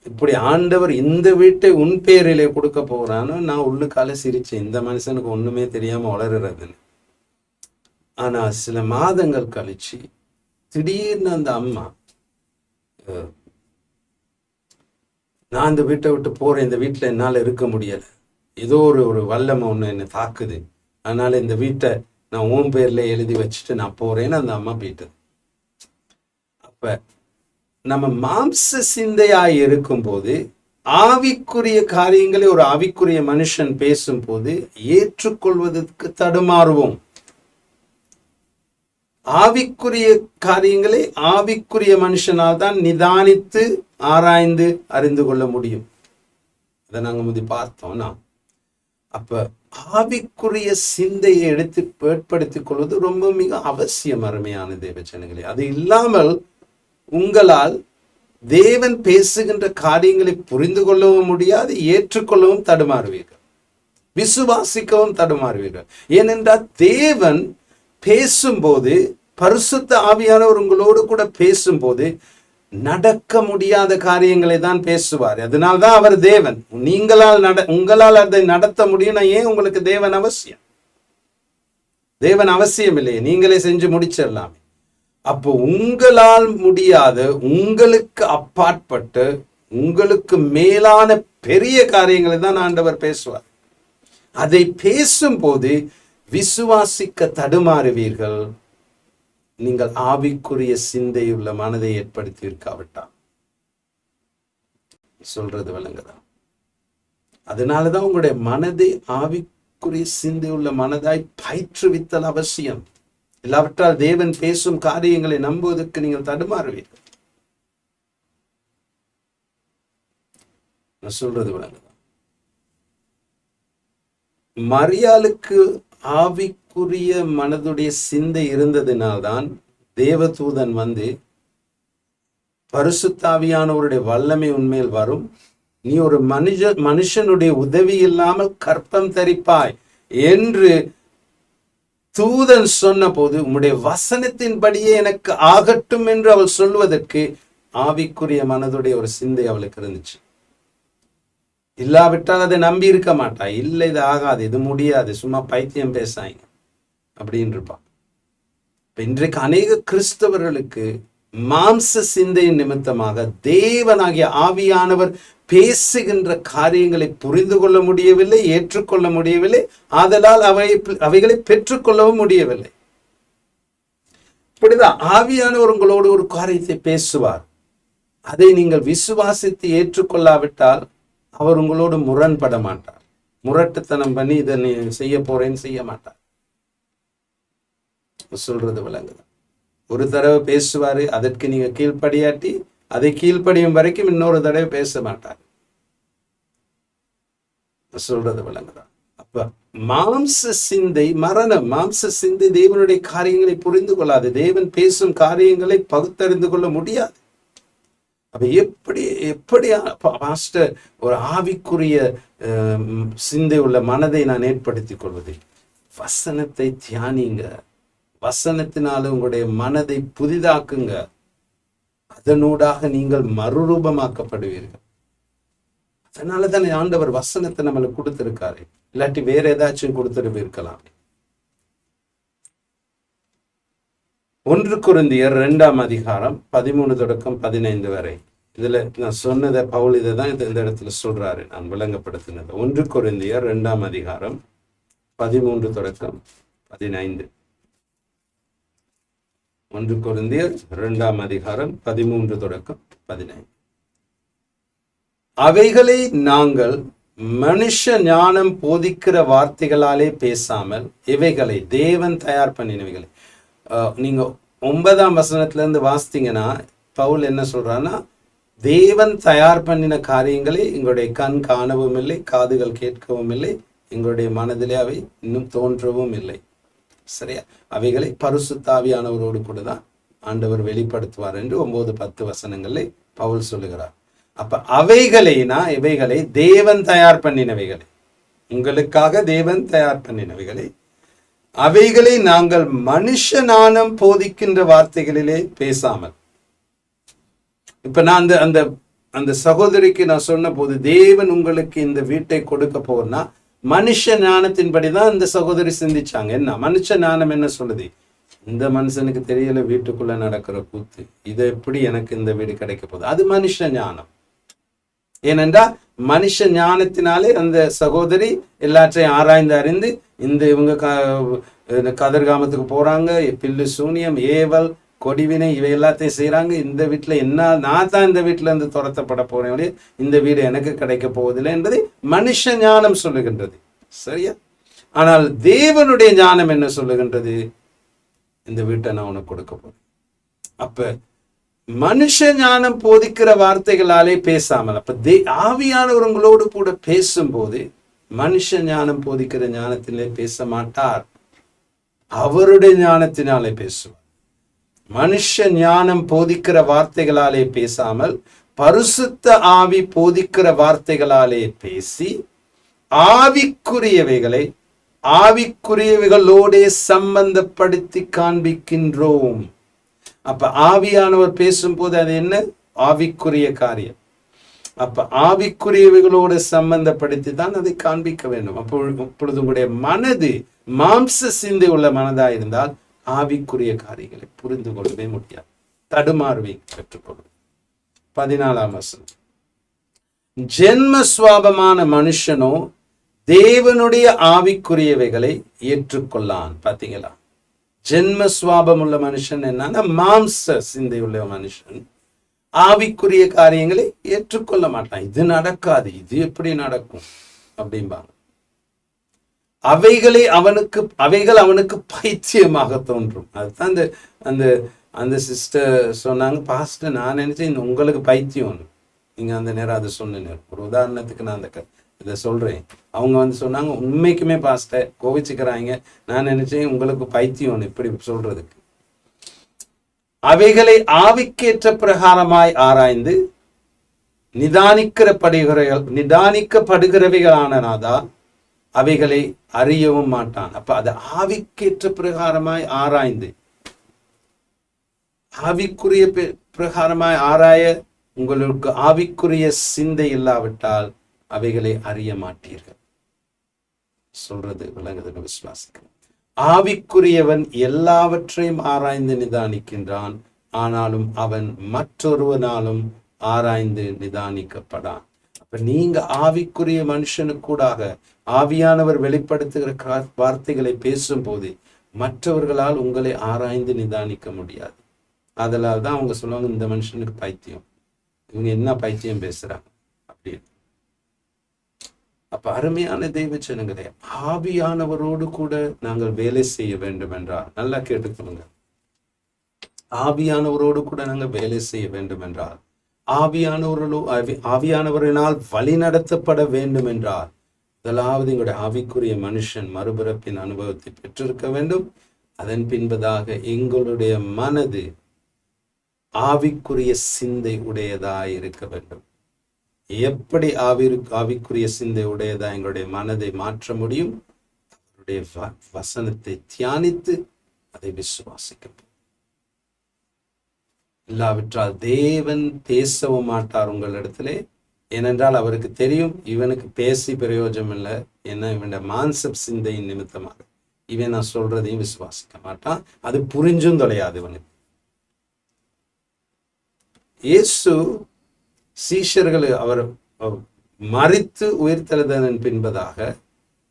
இப்படி ஆண்டவர் இந்த வீட்டை உன் பேரிலே கொடுக்க போறான்னு நான் உள்ளுக்கால சிரிச்சேன். இந்த மனுஷனுக்கு ஒண்ணுமே தெரியாம வளருறதுன்னு. ஆனா சில மாதங்கள் கழிச்சு திடீர்னு அந்த அம்மா, நான் இந்த வீட்டை விட்டு போறேன், இந்த வீட்டுல என்னால இருக்க முடியல, ஏதோ ஒரு வல்லமை ஒண்ணு என்னை தாக்குது, அதனால இந்த வீட்டை நான் உன் பேர்ல எழுதி வச்சுட்டு நான் போறேன்னு அந்த அம்மா போயிட்டது. அப்ப நம்ம மாம்ச சிந்தையாய் இருக்கும் போது ஆவிக்குரிய காரியங்களை ஒரு ஆவிக்குரிய மனுஷன் பேசும்போது ஏற்றுக்கொள்வதற்கு தடுமாறுவோம். ஆவிக்குரிய காரியங்களை ஆவிக்குரிய மனுஷனால் தான் நிதானித்து ஆராய்ந்து அறிந்து கொள்ள முடியும். அதை நாங்க பார்த்தோம்னா, அப்ப ஆவிக்குரிய சிந்தையை எடுத்து ஏற்படுத்திக் கொள்வது ரொம்ப மிக அவசியம். அருமையான தேவஜனங்களே, அது இல்லாமல் உங்களால் தேவன் பேசுகின்ற காரியங்களை புரிந்து கொள்ளவும் முடியாது, ஏற்றுக்கொள்ளவும் தடுமாறுவீர்கள், விசுவாசிக்கவும் தடுமாறுவீர்கள். ஏனென்றால் தேவன் பேசும்போது, பரிசுத்த ஆவியானவர் உங்களோடு கூட பேசும்போது நடக்க முடியாத காரியங்களை தான் பேசுவார். அதனால்தான் அவர் தேவன். உங்களால் அதை நடத்த முடியும்னா ஏன் உங்களுக்கு தேவன் அவசியம்? தேவன் அவசியம் இல்லையே, நீங்களே செஞ்சு முடிச்சிடலாமே. அப்போ உங்களால் முடியாத, உங்களுக்கு அப்பாற்பட்டு, உங்களுக்கு மேலான பெரிய காரியங்களை தான் ஆண்டவர் பேசுவார். அதை பேசும்போது விசுவாசிக்க தடுமாறுவீர்கள், நீங்கள் ஆவிக்குரிய சிந்தையுள்ள மனதை ஏற்படுத்தி இருக்காவிட்டா. சொல்றது விளங்குதா? அதனாலதான் உங்களுடைய மனதை ஆவிக்குரிய சிந்தையுள்ள மனதாய் பயிற்றுவித்தல் அவசியம். இல்லாவிட்டால் தேவன் பேசும் காரியங்களை நம்புவதற்கு நீங்கள் தடுமாறுவீர்கள். நான் சொல்றது விளங்குதா? மரியாளுக்கு ஆவிக்குரிய மனதுடைய சிந்தை இருந்ததினால்தான் தேவதூதன் பரிசுத்தாவியானவருடைய வல்லமை உண்மையில் வரும், நீ ஒரு மனுஷனுடைய உதவி இல்லாமல் கற்பம் தரிப்பாய் என்று தூதன் சொன்ன போது, உம்முடைய வசனத்தின்படியே எனக்கு ஆகட்டும் என்று அவள் சொல்வதற்கு ஆவிக்குரிய மனதுடைய ஒரு சிந்தை அவளுக்கு இருந்துச்சு. இல்லாவிட்டால் அதை நம்பி இருக்க மாட்டா. இல்லை, இது ஆகாது, இது முடியாது, சும்மா பைத்தியம் பேசாங்க அப்படின்னு இருப்பான். இன்றைக்கு அநேக கிறிஸ்தவர்களுக்கு மாம்ச சிந்தையின் நிமித்தமாக தேவனாகிய ஆவியானவர் பேசுகின்ற காரியங்களை புரிந்து கொள்ள முடியவில்லை, ஏற்றுக்கொள்ள முடியவில்லை, ஆதலால் அவைகளை பெற்றுக்கொள்ளவும் முடியவில்லை. இப்படிதான் ஆவியானவர் உங்களோடு ஒரு காரியத்தை பேசுவார். அதை நீங்கள் விசுவாசித்து ஏற்றுக்கொள்ளாவிட்டால் அவர் உங்களோடு முரண்பட மாட்டார். முரட்டுத்தனம் பண்ணி இதை நீ செய்ய போறேன்னு செய்ய மாட்டார். சொல்றது விளங்குது. ஒரு தடவை பேசுவாரு, அதற்கு நீங்க கீழ்ப்படியாட்டி அதை கீழ்ப்படியும் வரைக்கும் இன்னொரு தடவை பேச மாட்டார். சொல்றது விளங்குதா? அப்ப மாம்ச சிந்தை மரணம். மாம்ச சிந்தை தேவனுடைய காரியங்களை புரிந்து கொள்ளாது. தேவன் பேசும் காரியங்களை பகுத்தறிந்து கொள்ள முடியாது. அப்ப எப்படி பாஸ்டர் ஒரு ஆவிக்குரிய சிந்தை உள்ள மனதை நான் ஏற்படுத்திக் கொள்வது? வசனத்தை தியானிங்க. வசனத்தினால உங்களுடைய மனதை புதிதாக்குங்க. அதனூடாக நீங்கள் மறுரூபமாக்கப்படுவீர்கள். அதனால தானே ஆண்டவர் வசனத்தை நம்மளுக்கு கொடுத்திருக்காரு. இல்லாட்டி வேற ஏதாச்சும் கொடுத்துட்டு இருக்கலாம். 1 கொரிந்தியர் 2ஆம் அதிகாரம் 13 தொடக்கம் 15 வரை. இதுல நான் சொன்னதை பவுல் இதை தான் இந்த இடத்துல சொல்றாரு. நான் விளங்கப்படுத்தினது 1 கொரிந்தியர் 2ஆம் அதிகாரம் 13 தொடக்கம் 15. 1 கொரிந்தியர் 2ஆம் அதிகாரம் 13 தொடக்கம் 15. அவைகளை நாங்கள் மனுஷ ஞானம் போதிக்கிற வார்த்தைகளாலே பேசாமல் இவைகளை தேவன் தயார் பண்ணினவைகளை. நீங்க 9ஆம் வசனத்துல இருந்து வாசித்தீங்கன்னா பவுல் என்ன சொல்றான்னா, தேவன் தயார் பண்ணின காரியங்களை எங்களுடைய கண் காணவும் இல்லை, காதுகள் கேட்கவும் இல்லை, எங்களுடைய மனதிலே அவை இன்னும் தோன்றவும் இல்லை. சரியா? அவைகளை பரிசுத்த ஆவியானவரோடு கூட தான் ஆண்டவர் வெளிப்படுத்துவார் என்று 9-10 வசனங்களை பவுல் சொல்லுகிறார். அப்ப இவைகளை தேவன் தயார் பண்ணினவைகளை, உங்களுக்காக தேவன் தயார் பண்ணினவைகளை, அவைகளை நாங்கள் மனுஷ ஞானம் போதிக்கின்ற வார்த்தைகளிலே பேசாமல். இப்ப நான் அந்த சகோதரிக்கு நான் சொன்ன போது, தேவன் உங்களுக்கு இந்த வீட்டை கொடுக்க போறனா மனுஷ ஞானத்தின்படிதான் இந்த சகோதரி சிந்திச்சாங்க. என்ன மனுஷ ஞானம் என்ன சொல்லுது? இந்த மனுஷனுக்கு தெரியல வீட்டுக்குள்ள நடக்கிற கூத்து, இதை எப்படி எனக்கு இந்த வீடு கிடைக்க போகுது? அது மனுஷ ஞானம். ஏனென்றால் மனுஷ ஞானத்தினாலே அந்த சகோதரி எல்லாற்றையும் ஆராய்ந்து அறிந்து, இவங்க கதிர்காமத்துக்கு போறாங்க, பில்லு சூனியம் ஏவல் கொடிவினை இவை எல்லாத்தையும் செய்யறாங்க, இந்த வீட்டுல என்ன நான் தான் இந்த வீட்டுல இருந்து துரத்தப்பட போறேன், இந்த வீடு எனக்கு கிடைக்க போவதில்லை என்பதை மனுஷ ஞானம் சொல்லுகின்றது. சரியா? ஆனால் தேவனுடைய ஞானம் என்ன சொல்லுகின்றது? இந்த வீட்டை நான் உனக்கு கொடுக்க போறேன். அப்ப மனுஷ ஞானம் போதிக்கிற வார்த்தைகளாலே பேசாமல், அப்ப ஆவியானவர் உங்களோடு கூட பேசும்போது மனுஷ ஞானம் போதிக்கிற ஞானத்திலே பேச மாட்டார், அவருடைய ஞானத்தினாலே பேசுவார். மனுஷ ஞானம் போதிக்கிற வார்த்தைகளாலே பேசாமல் பரிசுத்த ஆவி போதிக்கிற வார்த்தைகளாலே பேசி ஆவிக்குரியவைகளோட சம்பந்தப்படுத்தி காண்பிக்கின்றோம். அப்ப ஆவியானவர் பேசும்போது அது என்ன? ஆவிக்குரிய காரியம். அப்ப ஆவிக்குரியவைகளோடு சம்பந்தப்படுத்தி தான் அதை காண்பிக்க வேண்டும். அப்பொழுது உங்களுடைய மனது மாம்ச சிந்தை உள்ள மனதா இருந்தால் ஆவிக்குரிய காரியங்களை புரிந்து கொள்ளவே முடியாது, தடுமாறுவை பெற்றுக்கொள்ளும். 14ஆம் வசனம். ஜென்ம சுவாபமான மனுஷனோ தேவனுடைய ஆவிக்குரியவைகளை ஏற்றுக்கொள்ளான். பாத்தீங்களா? ஜென்ம சுவாபம் உள்ள மனுஷன் என்னன்னா மாம்ச சிந்தை உள்ள மனுஷன் ஆவிக்குரிய காரியங்களை ஏற்றுக்கொள்ள மாட்டான். இது நடக்காது, இது எப்படி நடக்கும் அப்படிம்பாங்க. அவைகள் அவனுக்கு பைத்தியமாக தோன்றும். அதுதான் அந்த சிஸ்டர் சொன்னாங்க, பாஸ்டர் நான் நினைச்சேன் உங்களுக்கு பைத்தியம். நீங்க அந்த நேரம் அதை சொன்ன ஒரு உதாரணத்துக்கு நான் இதை சொல்றேன். அவங்க சொன்னாங்க, உண்மைக்குமே பாஸ்டர் கோவிச்சுக்கிறாங்க, நான் நினைச்சேன் உங்களுக்கு பைத்தியம் இப்படி சொல்றதுக்கு. அவைகளை ஆவிக்கேற்ற பிரகாரமாய் ஆராய்ந்து நிதானிக்கப்படுகிறவைகளானதா அவைகளை அறியவும் மாட்டான். அப்ப அது ஆவிக்கேற்ற பிரகாரமாய் ஆராய்ந்து, ஆவிக்குரிய பிரகாரமாய் ஆராய உங்களுக்கு ஆவிக்குரிய சிந்தை இல்லாவிட்டால் அவைகளை அறிய மாட்டீர்கள். சொல்றது விளங்குதுன்னு விசுவாசிக்கிறேன். ஆவிக்குரியவன் எல்லாவற்றையும் ஆராய்ந்து நிதானிக்கின்றான், ஆனாலும் அவன் மற்றொருவனாலும் ஆராய்ந்து நிதானிக்கப்படான். அப்ப நீங்க ஆவிக்குரிய மனுஷனுக்கூடாக ஆவியானவர் வெளிப்படுத்துகிற வார்த்தைகளை பேசும்போது மற்றவர்களால் உங்களை ஆராய்ந்து நிதானிக்க முடியாது. அதனால தான் அவங்க சொல்லுவாங்க, இந்த மனுஷனுக்கு பைத்தியம், இவங்க என்ன பைத்தியம் பேசுறாங்க அப்படின்னு. அப்ப அருமையான தெய்வ ஜனங்களே, ஆவியானவரோடு கூட நாங்கள் வேலை செய்ய வேண்டும் என்றால், நல்லா கேட்டுக்கொள்ளுங்க, ஆவியானவரோடு கூட நாங்கள் வேலை செய்ய வேண்டும் என்றால், ஆவியானவரினால் வழி நடத்தப்பட வேண்டும் என்றால், முதலாவது எங்களுடைய ஆவிக்குரிய மனுஷன் மறுபிறப்பின் அனுபவத்தை பெற்றிருக்க வேண்டும். அதன் பின்பதாக எங்களுடைய மனது ஆவிக்குரிய சிந்தை உடையதாய் இருக்க வேண்டும். எப்படி ஆவிக்குரிய சிந்தை உடையதா எங்களுடைய மனதை மாற்ற முடியும்? அவருடைய வசனத்தை தியானித்து அதை விசுவாசிக்க. இல்லாவிட்டால் தேவன் பேசவும் மாட்டார் உங்களிடத்திலே. ஏனென்றால் அவருக்கு தெரியும் இவனுக்கு பேசி பிரயோஜனம் இல்லை, என்ன இவன் மான்ச சிந்தையின் நிமித்தமாக இவன் நான் சொல்றதையும் விசுவாசிக்க மாட்டான், அது புரிஞ்சும் தொலையாது இவனுக்கு. இயேசு சீஷர்களை அவர் மரித்து உயிர்த்தெழுதலின் பின்பதாக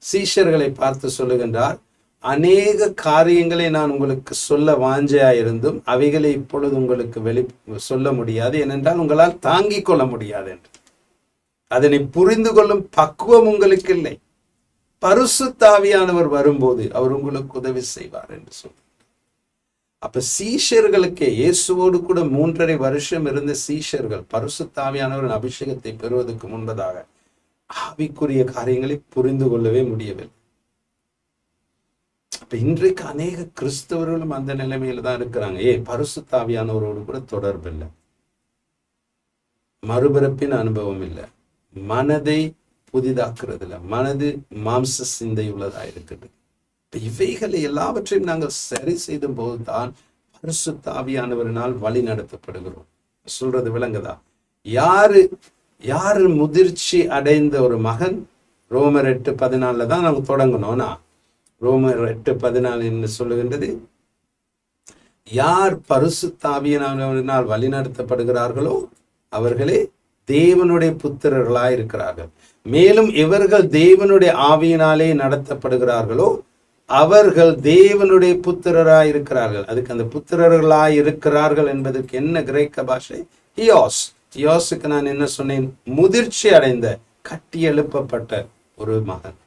சீஷர்களை பார்த்து சொல்லுகின்றார், அநேக காரியங்களை நான் உங்களுக்கு சொல்ல வாஞ்சையாயிருந்தும் அவைகளை இப்பொழுது உங்களுக்கு சொல்ல முடியாது, ஏனென்றால் உங்களால் தாங்கிக் கொள்ள முடியாது என்று. அதனை புரிந்து கொள்ளும் பக்குவம் உங்களுக்கு இல்லை. பரிசுத்த ஆவியானவர் வரும்போது அவர் உங்களுக்கு உதவி செய்வார் என்று சொல்றார். அப்ப சீஷர்களுக்கு, இயேசுவோடு கூட 3.5 வருஷம் இருந்த சீஷர்கள் பரிசுத்த ஆவியானவரின் அபிஷேகத்தை பெறுவதற்கு முன்பதாக ஆவிக்குரிய காரியங்களை புரிந்து கொள்ளவே முடியவில்லை. அப்ப இன்றைக்கு அநேக கிறிஸ்தவர்களும் அந்த நிலைமையில தான் இருக்கிறாங்க. பரிசுத்த ஆவியானவரோடு கூட தொடர்பு இல்லை, மறுபிறப்பின் அனுபவம் இல்லை, மனதை புதிதாக்குறது இல்லை, மனது மாம்ச சிந்தை உள்ளதா இருக்குது. இவைகளை எல்லாவற்றையும் நாங்கள் சரி செய்த போதுதான் பரிசுத்த ஆவியானவரினால் வழி நடத்தப்படுகிறோம். சொல்றது விளங்குதா? யாரு முதிர்ச்சி அடைந்த ஒரு மகன்? ரோமர் 8:14 தான் நாங்கள் தொடங்கணும்னா, ரோமர் 8:14 என்று சொல்லுகின்றது, யார் பரிசுத்த ஆவியானவரினால் வழி நடத்தப்படுகிறார்களோ அவர்களே தேவனுடைய புத்திரர்களாய் இருக்கிறார்கள். மேலும் இவர்கள் தேவனுடைய ஆவியினாலே நடத்தப்படுகிறார்களோ அவர்கள் தேவனுடைய புத்திரராய் இருக்கிறார்கள். அதுக்கு அந்த புத்திரர்களாய் இருக்கிறார்கள் என்பதற்கு என்ன கிரேக்க பாஷை? ஹியோஸுக்கு நான் என்ன சொன்னேன்? முதிர்ச்சி அடைந்த, கட்டி எழுப்பப்பட்ட ஒரு மகன்.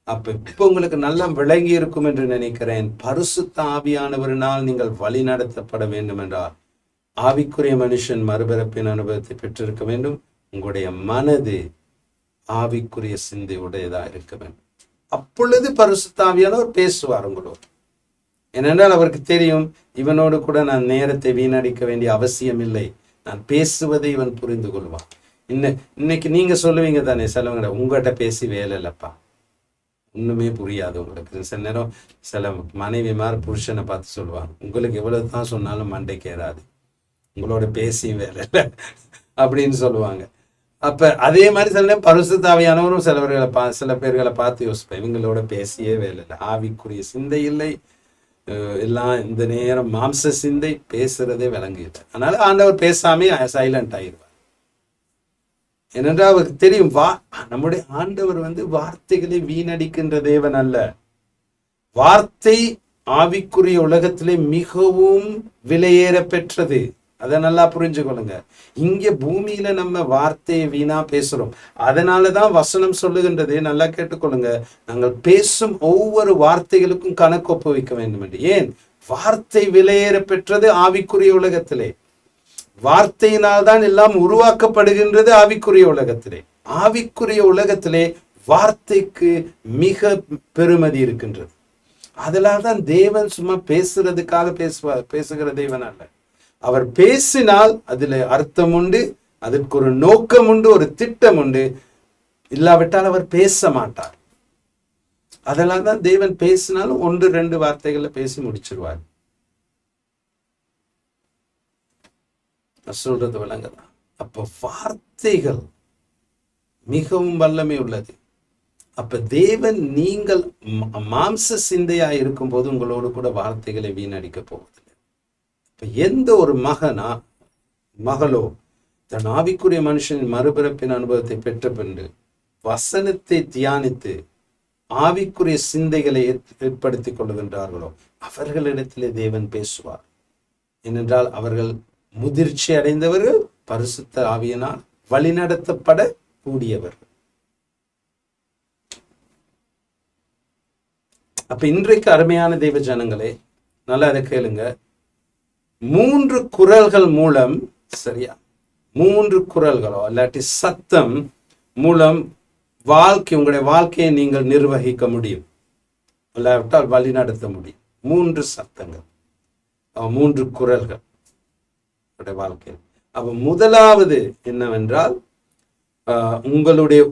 அப்ப இப்ப உங்களுக்கு நல்லா விளங்கி இருக்கும் என்று நினைக்கிறேன். பரிசுத்த ஆவியானவரினால் நீங்கள் வழி நடத்தப்பட வேண்டும் என்றால் ஆவிக்குரிய மனுஷன் மறுபிறப்பின் அனுபவத்தை பெற்றிருக்க வேண்டும். உங்களுடைய மனது ஆவிக்குரிய சிந்தை உடையதா இருக்க வேண்டும். அப்பொழுது பரிசுத்த ஆவியானவர் பேசுவார் உங்களோடு. ஏனென்றால் அவருக்கு தெரியும், இவனோடு கூட நான் நேரத்தை வீணடிக்க வேண்டிய அவசியம் இல்லை, நான் பேசுவதை இவன் புரிந்து கொள்வான். இன்னைக்கு நீங்க சொல்லுவீங்க தானே, சிலவங்க உங்கள்கிட்ட பேசி வேலை இல்லப்பா, ஒண்ணுமே புரியாது உங்களுக்கு. சில நேரம் சில மனைவிமார் புருஷனை பார்த்து சொல்லுவாங்க, உங்களுக்கு எவ்வளவு தான் சொன்னாலும் மண்டைக்கு ஏறாது, உங்களோட பேசியும் வேலை இல்லை அப்படின்னு சொல்லுவாங்க. அப்ப அதே மாதிரி சில நேரம் பரிசுத்த ஆவியானவரும் சில பேர்களை பார்த்து யோசிப்பேன், இவங்களோட பேசியே வேலை இல்லை, ஆவிக்குரிய சிந்தை இல்லை, எல்லாம் இந்த நேரம் மாம்ச சிந்தை, பேசுறதே விளங்குது. அதனால ஆண்டவர் பேசாமே சைலண்ட் ஆயிடுவார். ஏனென்றால் அவருக்கு தெரியும், நம்முடைய ஆண்டவர் வார்த்தைகளை வீணடிக்கின்ற தேவன் அல்ல. வார்த்தை ஆவிக்குரிய உலகத்திலே மிகவும் விலையேற பெற்றது. அதை நல்லா புரிஞ்சு கொள்ளுங்க. இங்க பூமியில நம்ம வார்த்தையை வீணா பேசுறோம். அதனாலதான் வசனம் சொல்லுகின்றது, நல்லா கேட்டுக்கொள்ளுங்க, நாங்கள் பேசும் ஒவ்வொரு வார்த்தைகளுக்கும் கணக்கு ஒப்புவிக்க வேண்டும் என்று. ஏன்? வார்த்தை விலையேற பெற்றது ஆவிக்குரிய உலகத்திலே. வார்த்தையினால் தான் எல்லாம் உருவாக்கப்படுகின்றது ஆவிக்குரிய உலகத்திலே. ஆவிக்குரிய உலகத்திலே வார்த்தைக்கு மிக பெருமதி இருக்கின்றது. அதனால்தான் தேவன் சும்மா பேசுறதுக்காக பேசுகிற தேவன் அல்ல. அவர் பேசினால் அதுல அர்த்தம் உண்டு, அதற்கு ஒரு நோக்கம் உண்டு, ஒரு திட்டம் உண்டு. இல்லாவிட்டால் அவர் பேச மாட்டார். அதனால தான் தேவன் பேசினாலும் 1-2 வார்த்தைகளை பேசி முடிச்சிருவார். சொல்றது விளங்குதா? அப்ப வார்த்தைகள் மிகவும் வல்லமை உள்ளது. அப்ப தேவன், நீங்கள் மாம்ச சிந்தையா இருக்கும் போது உங்களோடு கூட வார்த்தைகளை வீணடிக்க போவதில்லை. எந்த ஒரு மகளோ தன் ஆவிக்குரிய மனுஷனின் மறுபிறப்பின் அனுபவத்தை பெற்ற பின்பு வசனத்தை தியானித்து ஆவிக்குரிய சிந்தைகளை ஏற்படுத்திக் கொள்ளுகின்றார்களோ அவர்களிடத்திலே தேவன் பேசுவார். ஏனென்றால் அவர்கள் முதிர்ச்சி அடைந்தவர்கள், பரிசுத்த ஆவியினால் வழிநடத்தப்பட கூடியவர்கள். அப்ப இன்றைக்கு அருமையான தெய்வ ஜனங்களே, நல்லா அதை கேளுங்க. 3 குரல்கள் மூலம், சரியா, 3 குரல்களோ இல்லாட்டி சத்தம் மூலம் உங்களுடைய வாழ்க்கையை நீங்கள் நிர்வகிக்க முடியும், இல்லாவிட்டால் வழி நடத்த முடியும். 3 சத்தங்கள், 3 குரல்கள் வாழ்க்கையில். அப்ப முதலாவது என்னவென்றால் உங்களுடைய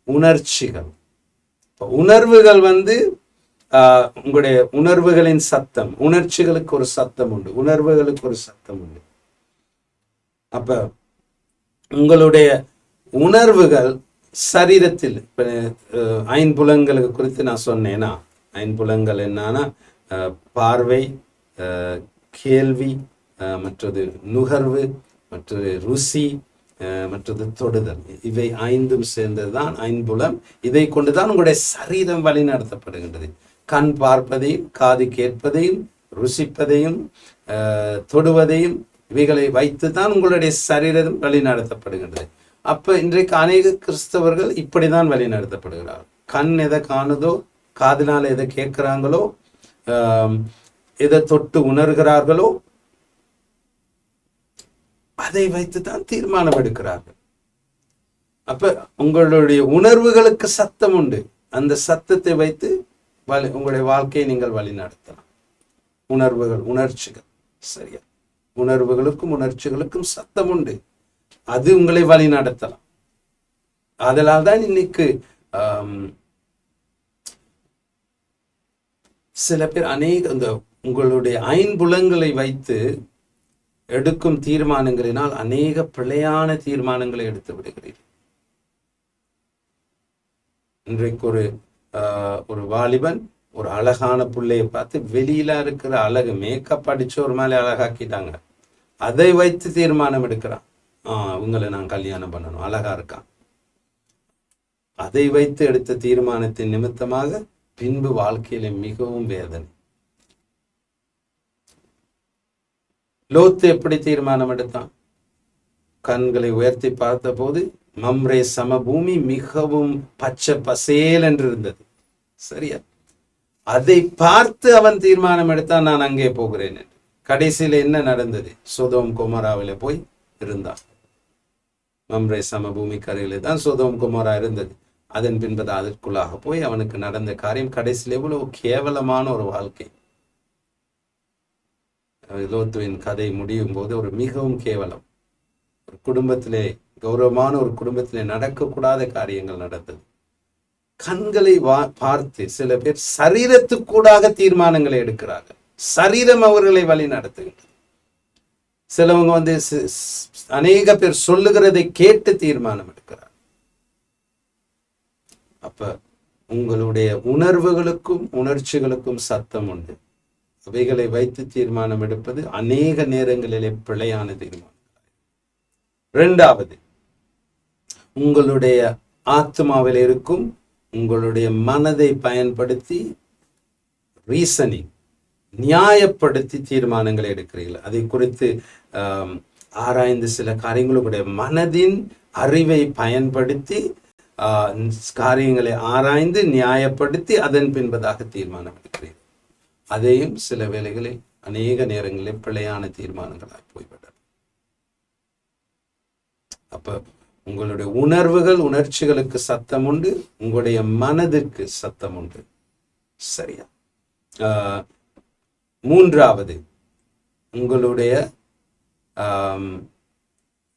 உணர்ச்சிகள். உணர்வுகள் உங்களுடைய உணர்வுகளின் சத்தம். உணர்ச்சிகளுக்கு ஒரு சத்தம் உண்டு, உணர்வுகளுக்கு ஒரு சத்தம் உண்டு. அப்ப உங்களுடைய உணர்வுகள் சரீரத்தில், ஐம்புலன்களுக்கு குறித்து நான் சொன்னேன்னா, ஐம்புலன்கள் என்னன்னா பார்வை, கேள்வி, மற்றது நுகர்வு, மற்றது ருசி, மற்றது தொடுதல். இவை 5ம் சேர்ந்ததுதான் ஐம்புலம். இதை கொண்டுதான் உங்களுடைய சரீரம் வழி நடத்தப்படுகின்றது. கண் பார்ப்பதையும், காது கேட்பதையும், ருசிப்பதையும், தொடுவதையும், இவைகளை வைத்துதான் உங்களுடைய சரீரம் வழி நடத்தப்படுகின்றது. அப்ப இன்றைக்கு அநேக கிறிஸ்தவர்கள் இப்படிதான் வழி நடத்தப்படுகிறார். கண் எதை காணுதோ, காதினால எதை கேட்கிறாங்களோ, எதை தொட்டு உணர்கிறார்களோ, அதை வைத்துதான் தீர்மானம் எடுக்கிறார்கள். அப்ப உங்களுடைய உணர்வுகளுக்கு சத்தம் உண்டு. அந்த சத்தத்தை வைத்து உங்களுடைய வாழ்க்கையை நீங்கள் வழி நடத்தலாம். உணர்ச்சிகள், சரியா, உணர்வுகளுக்கும் சத்தம் உண்டு. அது உங்களை வழி நடத்தலாம். அதனால் தான் இன்னைக்கு சில பேர் உங்களுடைய ஐம்புலங்களை வைத்து எடுக்கும் தீர்மானங்களினால் அநேக பிழையான தீர்மானங்களை எடுத்து விடுகிறீர்கள். இன்றைக்கு ஒரு வாலிபன் ஒரு அழகான புள்ளையை பார்த்து வெளியில இருக்கிற அழகு, மேக்கப் அடிச்சு ஒரு மேலே அழகாக்கிட்டாங்க, அதை வைத்து தீர்மானம் எடுக்கிறான். இவங்களை நான் கல்யாணம் பண்ணணும், அழகா இருக்கான். அதை வைத்து எடுத்த தீர்மானத்தின் நிமித்தமாக பின்பு வாழ்க்கையில மிகவும் வேதனை. லோத்து எப்படி தீர்மானம் எடுத்தான்? கண்களை உயர்த்தி பார்த்த போது மம்ரே சமபூமி மிகவும் பச்சை பசேல் என்று இருந்தது, சரியா? அதை பார்த்து அவன் தீர்மானம் எடுத்தான், நான் அங்கே போகிறேன் என்று. கடைசியில என்ன நடந்தது? சோதோம் கொமோராவில போய் இருந்தான். மம்ரே சமபூமி கரையில தான் சோதோம் கொமோரா இருந்தது. அதன் பின்பது அதற்குள்ளாக போய் அவனுக்கு நடந்த காரியம் கடைசியில் எவ்வளவு கேவலமான ஒரு வாழ்க்கை. லோத்துவின் கதை முடியும் போது ஒரு மிகவும் கேவலம், ஒரு குடும்பத்திலே, கௌரவமான ஒரு குடும்பத்திலே நடக்கக்கூடாத காரியங்கள் நடந்தது. கண்களை பார்த்து சில பேர் சரீரத்துக்கூடாக தீர்மானங்களை எடுக்கிறார்கள். சரீரம் அவர்களை வழி நடத்துகின்றது. சிலவங்க அநேக பேர் சொல்லுகிறதை கேட்டு தீர்மானம் எடுக்கிறார். அப்ப உங்களுடைய உணர்வுகளுக்கும் உணர்ச்சிகளுக்கும் சத்தம் உண்டு. அவைகளை வைத்து தீர்மானம் எடுப்பது அநேக நேரங்களிலே பிழையான தீர்மானம். 2வது, உங்களுடைய ஆத்மாவில் இருக்கும் உங்களுடைய மனதை பயன்படுத்தி ரீசனிங், நியாயப்படுத்தி தீர்மானங்களை எடுக்கிறீர்கள். அதை குறித்து ஆராய்ந்து சில காரியங்களுடைய மனதின் அறிவை பயன்படுத்தி காரியங்களை ஆராய்ந்து நியாயப்படுத்தி அதன் பின்பதாக தீர்மானம் எடுக்கிறீர்கள். அதையும் சில வேளைகளில் அநேக நேரங்களில் பிழையான தீர்மானங்களாய் போய்விடும். அப்ப உங்களுடைய உணர்ச்சிகளுக்கு சத்தம் உண்டு, உங்களுடைய மனதிற்கு சத்தம் உண்டு, சரியா? 3வது, உங்களுடைய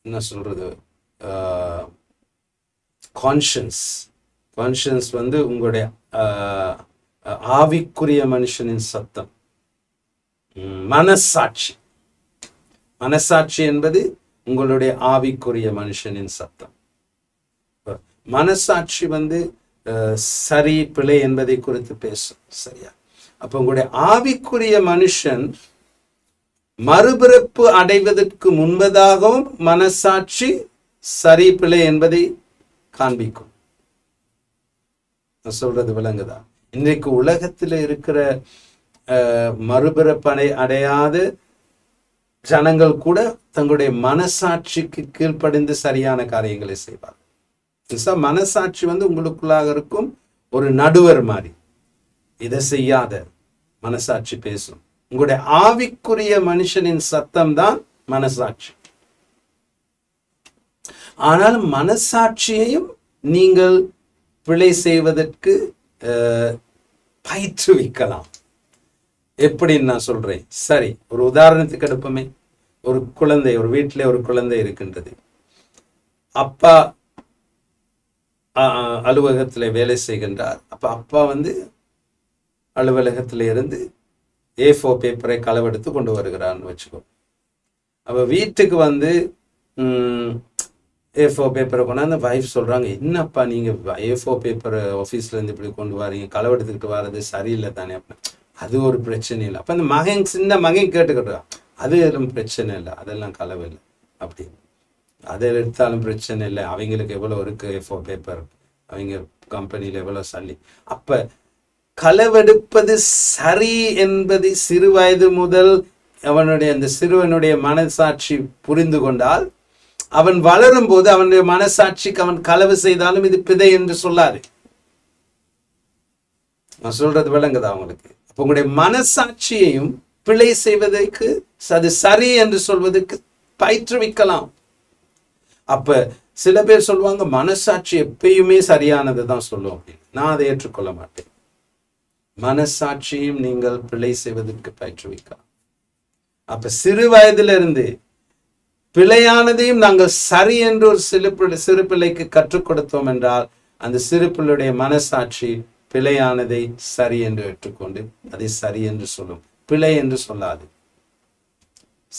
என்ன சொல்றது, கான்ஷியன்ஸ் உங்களுடைய ஆவிக்குரிய மனுஷனின் சத்தம். மனசாட்சி என்பது உங்களுடைய ஆவிக்குரிய மனுஷனின் சத்தம். மனசாட்சி சரி பிழை என்பதை குறித்து பேசும், சரியா? அப்ப உங்களுடைய ஆவிக்குரிய மனுஷன் மறுபிறப்பு அடைவதற்கு முன்பதாகவும் மனசாட்சி சரி பிழை என்பதை காண்பிக்கும். சொல்றது விளங்குதா? இன்றைக்கு உலகத்தில் இருக்கிற மறுபிறப்பு அடையாத ஜனங்கள் கூட தங்களுடைய மனசாட்சிக்கு கீழ்ப்படிந்து சரியான காரியங்களை செய்வார். மனசாட்சி உங்களுக்குள்ளாக இருக்கும் ஒரு நடுவர் மாதிரி. இதை செய்யாத, மனசாட்சி பேசும். உங்களுடைய ஆவிக்குரிய மனுஷனின் சத்தம் தான் மனசாட்சி. ஆனால் மனசாட்சியையும் நீங்கள் பிழை செய்வதற்கு பயிற்றுவிக்கலாம். எப்படின்னு நான் சொல்றேன். சரி, ஒரு உதாரணத்துக்கு எடுப்போமே. ஒரு குழந்தை, ஒரு வீட்டிலே ஒரு குழந்தை இருக்கின்றது. அப்பா அலுவலகத்தில் வேலை செய்கின்றார். அப்ப அப்பா அலுவலகத்தில் இருந்து A4 பேப்பரை களவெடுத்து கொண்டு வருகிறான்னு வச்சுக்கோ. அப்ப வீட்டுக்கு A4 பேப்பரை கொண்டாந்து வைஃப் சொல்றாங்க, என்னப்பா நீங்க A4 பேப்பர் ஆஃபீஸ்ல இருந்து இப்படி கொண்டு வரீங்க, களவெடுத்துக்கிட்டு வர்றது சரியில்லை தானே அப்படின்னு. அது ஒரு பிரச்சனை இல்லை. அப்ப அந்த சின்ன மகன் கேட்டுக்கிட்டான், அது எதுவும் பிரச்சனை இல்லை, அதெல்லாம் களவு இல்லை அப்படி. அதை எடுத்தாலும் பிரச்சனை இல்லை, அவங்களுக்கு எவ்வளவு இருக்கு A4 பேப்பர், அவங்க கம்பெனியில் எவ்வளவு சல்லி. அப்ப களவெடுப்பது சரி என்பது சிறு வயது முதல் அந்த சிறுவனுடைய மனசாட்சி புரிந்து கொண்டால், அவன் வளரும் போது அவனுடைய மனசாட்சிக்கு அவன் களவு செய்தாலும் இது பிழை என்று சொல்லாது. நான் சொல்றது விளங்குதா அவங்களுக்கு? அப்ப உங்களுடைய மனசாட்சியையும் பிழை செய்வதற்கு, அது சரி என்று சொல்வதற்கு பயிற்றுவிக்கலாம். அப்ப சில பேர் சொல்லுவாங்க, மனசாட்சி எப்பயுமே சரியானது தான் சொல்லும் அப்படின்னு. நான் அதை ஏற்றுக்கொள்ள மாட்டேன். மனசாட்சியும் நீங்கள் பிழை செய்வதற்கு பயிற்றுவிக்கலாம். அப்ப சிறு வயதிலிருந்து பிழையானதையும் நாங்கள் சரி என்று ஒரு சிறு பிள்ளைக்கு கற்றுக் கொடுத்தோம் என்றால், அந்த சிறு பிள்ளையுடைய மனசாட்சி பிழையானதை சரி என்று ஏற்றுக்கொண்டு அதை சரி என்று சொல்லும், பிழை என்று சொல்லாது.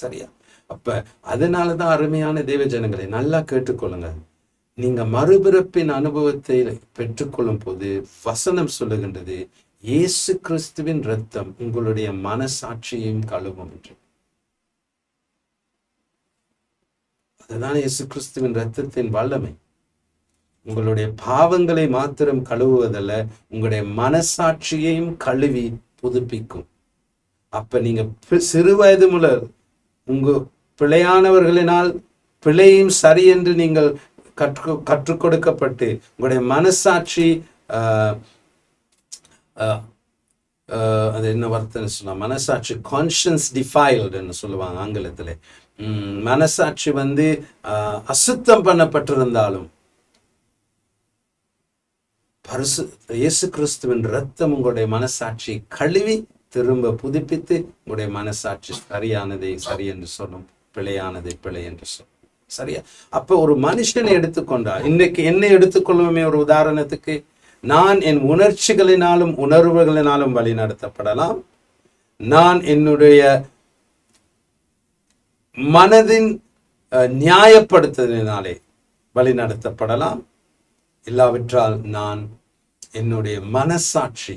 சரியா? அப்ப அதனாலதான் அருமையான தேவ ஜனங்களை நல்லா கேட்டுக்கொள்ளுங்க. நீங்க மறுபிறப்பின் அனுபவத்தை பெற்றுக்கொள்ளும் போது வசனம் சொல்லுகின்றது, இயேசு கிறிஸ்துவின் இரத்தம் உங்களுடைய மனசாட்சியையும் கழுவும் என்று. அதுதான் இயேசு கிறிஸ்துவின் இரத்தத்தின் வல்லமை. உங்களுடைய பாவங்களை மாத்திரம் கழுவுவதல்ல, உங்களுடைய மனசாட்சியையும் கழுவி புதுப்பிக்கும். அப்ப நீங்க சிறு வயது முதல் உங்க பிழையானவர்களினால் பிழையும் சரி என்று நீங்கள் கற்றுக் கொடுக்கப்பட்டு, உங்களுடைய மனசாட்சி அது என்ன வார்த்தைன்னு சொன்னா, மனசாட்சி கான்ஷியன்ஸ் டிஃபைல்டுன்னு சொல்லுவாங்க ஆங்கிலத்தில். மனசாட்சி அசுத்தம் பண்ணப்பட்டிருந்தாலும் இயேசு கிறிஸ்துவின் இரத்தம் உங்களுடைய மனசாட்சியை கழுவி திரும்ப புதுப்பித்து உங்களுடைய மனசாட்சி சரியானதை சரி என்று சொல்லும், பிழையானதை பிழை என்று சொல்லும். சரியா? அப்ப ஒரு மனுஷனை எடுத்துக்கொண்டா, இன்றைக்கு என்னை எடுத்துக்கொள்ளுமே ஒரு உதாரணத்துக்கு, நான் என் உணர்ச்சிகளினாலும் உணர்வுகளினாலும் வழி நடத்தப்படலாம். நான் என்னுடைய மனதின் நியாயப்படுத்துதலினாலே வழி நடத்தப்படலாம். இல்லாவிட்டால் நான் என்னுடைய மனசாட்சி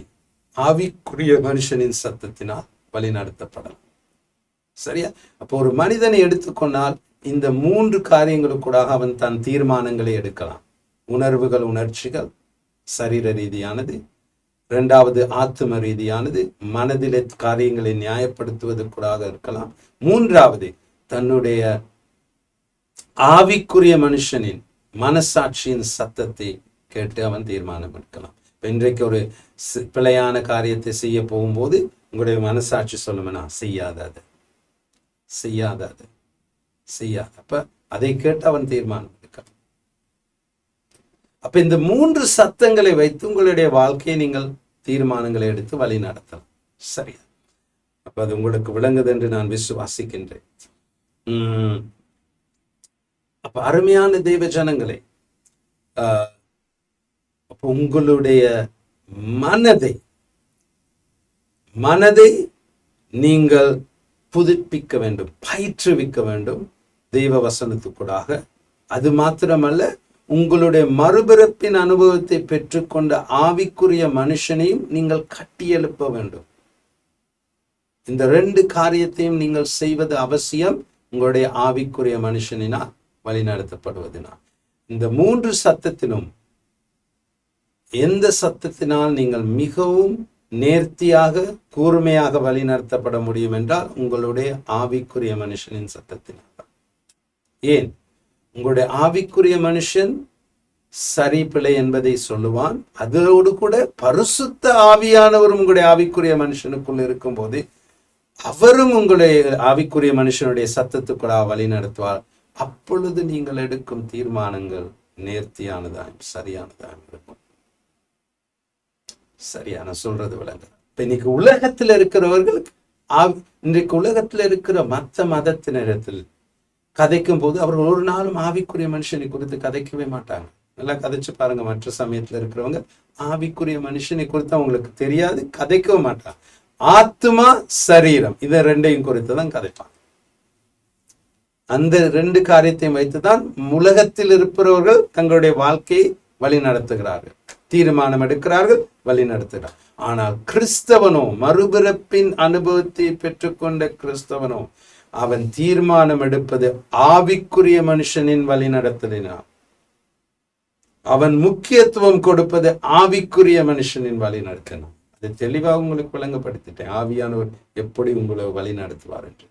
ஆவிக்குரிய மனுஷனின் சத்தத்தினால் வழி நடத்தப்படலாம். சரியா? அப்போ ஒரு மனிதனை எடுத்துக்கொண்டால் இந்த 3 காரியங்களுக்கூடாக அவன் தன் தீர்மானங்களை எடுக்கலாம். உணர்ச்சிகள் சரீர ரீதியானது, 2வது ஆத்ம ரீதியானது, மனதிலே காரியங்களை நியாயப்படுத்துவதற்குடாக இருக்கலாம். 3வது தன்னுடைய ஆவிக்குரிய மனுஷனின் மனசாட்சியின் சத்தத்தை கேட்டு அவன் தீர்மானம் எடுக்கலாம். இப்போ இன்றைக்கு ஒரு பிழையான காரியத்தை செய்ய போகும்போது உங்களுடைய மனசாட்சி சொல்லுமெனா, செய்யாத. அப்ப அதை கேட்டு அவன் தீர்மானம் எடுக்கலாம். அப்ப இந்த 3 சத்தங்களை வைத்து உங்களுடைய வாழ்க்கையை நீங்கள் தீர்மானங்களை எடுத்து வழி நடத்தலாம். சரியா? அப்ப அது உங்களுக்கு விளங்குது என்று நான் விசுவாசிக்கின்றேன். அப்ப அருமையான தெய்வ ஜனங்களே, அப்ப உங்களுடைய மனதை நீங்கள் புதுப்பிக்க வேண்டும், பயிற்றுவிக்க வேண்டும் தெய்வ வசனத்துக்கூடாக. அது மாத்திரமல்ல, உங்களுடைய மறுபிறப்பின் அனுபவத்தை பெற்றுக்கொண்ட ஆவிக்குரிய மனுஷனையும் நீங்கள் கட்டியெழுப்ப வேண்டும். இந்த 2 காரியத்தையும் நீங்கள் செய்வது அவசியம். உங்களுடைய ஆவிக்குரிய மனுஷனினால் வழிநடத்தப்படுவதனால் இந்த 3 சத்தத்திலும் எந்த சத்தத்தினால் நீங்கள் மிகவும் நேர்த்தியாக கூர்மையாக வழிநடத்தப்பட முடியும் என்றால் உங்களுடைய ஆவிக்குரிய மனுஷனின் சத்தத்தினால். ஏன்? உங்களுடைய ஆவிக்குரிய மனுஷன் சரி பிழை என்பதை சொல்லுவான். அதோடு கூட பரிசுத்த ஆவியானவரும் உங்களுடைய ஆவிக்குரிய மனுஷனுக்குள் இருக்கும் போது அவரும் உங்களுடைய ஆவிக்குரிய மனுஷனுடைய சத்தத்துக்குள்ள வழி நடத்துவார். அப்பொழுது நீங்கள் எடுக்கும் தீர்மானங்கள் நேர்த்தியானதாயும் சரியானதாயும் இருக்கும். சரியான சொல்றது விளங்க. இப்ப இன்னைக்கு உலகத்துல இருக்கிறவர்கள் இன்றைக்கு உலகத்துல இருக்கிற மற்ற மதத்தினரிடத்தில் கதைக்கும் போது அவர்கள் ஒரு நாளும் ஆவிக்குரிய மனுஷனை குறித்து கதைக்கவே மாட்டாங்க. நல்லா கதைச்சு பாருங்க. மற்ற சமயத்துல இருக்கிறவங்க ஆவிக்குரிய மனுஷனை குறித்து அவங்களுக்கு தெரியாது, கதைக்கவே மாட்டாங்க. ஆத்மா சரீரம் இதை ரெண்டையும் குறித்து தான் கதைப்பாங்க. அந்த ரெண்டு காரியத்தையும் வைத்துதான் உலகத்தில் இருப்பவர்கள் தங்களுடைய வாழ்க்கையை வழி நடத்துகிறார்கள், தீர்மானம் எடுக்கிறார்கள், வழி நடத்துகிறார். ஆனால் கிறிஸ்தவனோ, மறுபிறப்பின் அனுபவத்தை பெற்றுக்கொண்ட கிறிஸ்தவனோ, அவன் தீர்மானம் எடுப்பது ஆவிக்குரிய மனுஷனின் வழி நடத்தலினால். அவன் முக்கியத்துவம் கொடுப்பது ஆவிக்குரிய மனுஷனின் வழி நடத்தினான். அது தெளிவாக உங்களுக்கு விளங்கப்படுத்திட்டேன். ஆவியானவர் எப்படி உங்களை வழி நடத்துவார் என்று.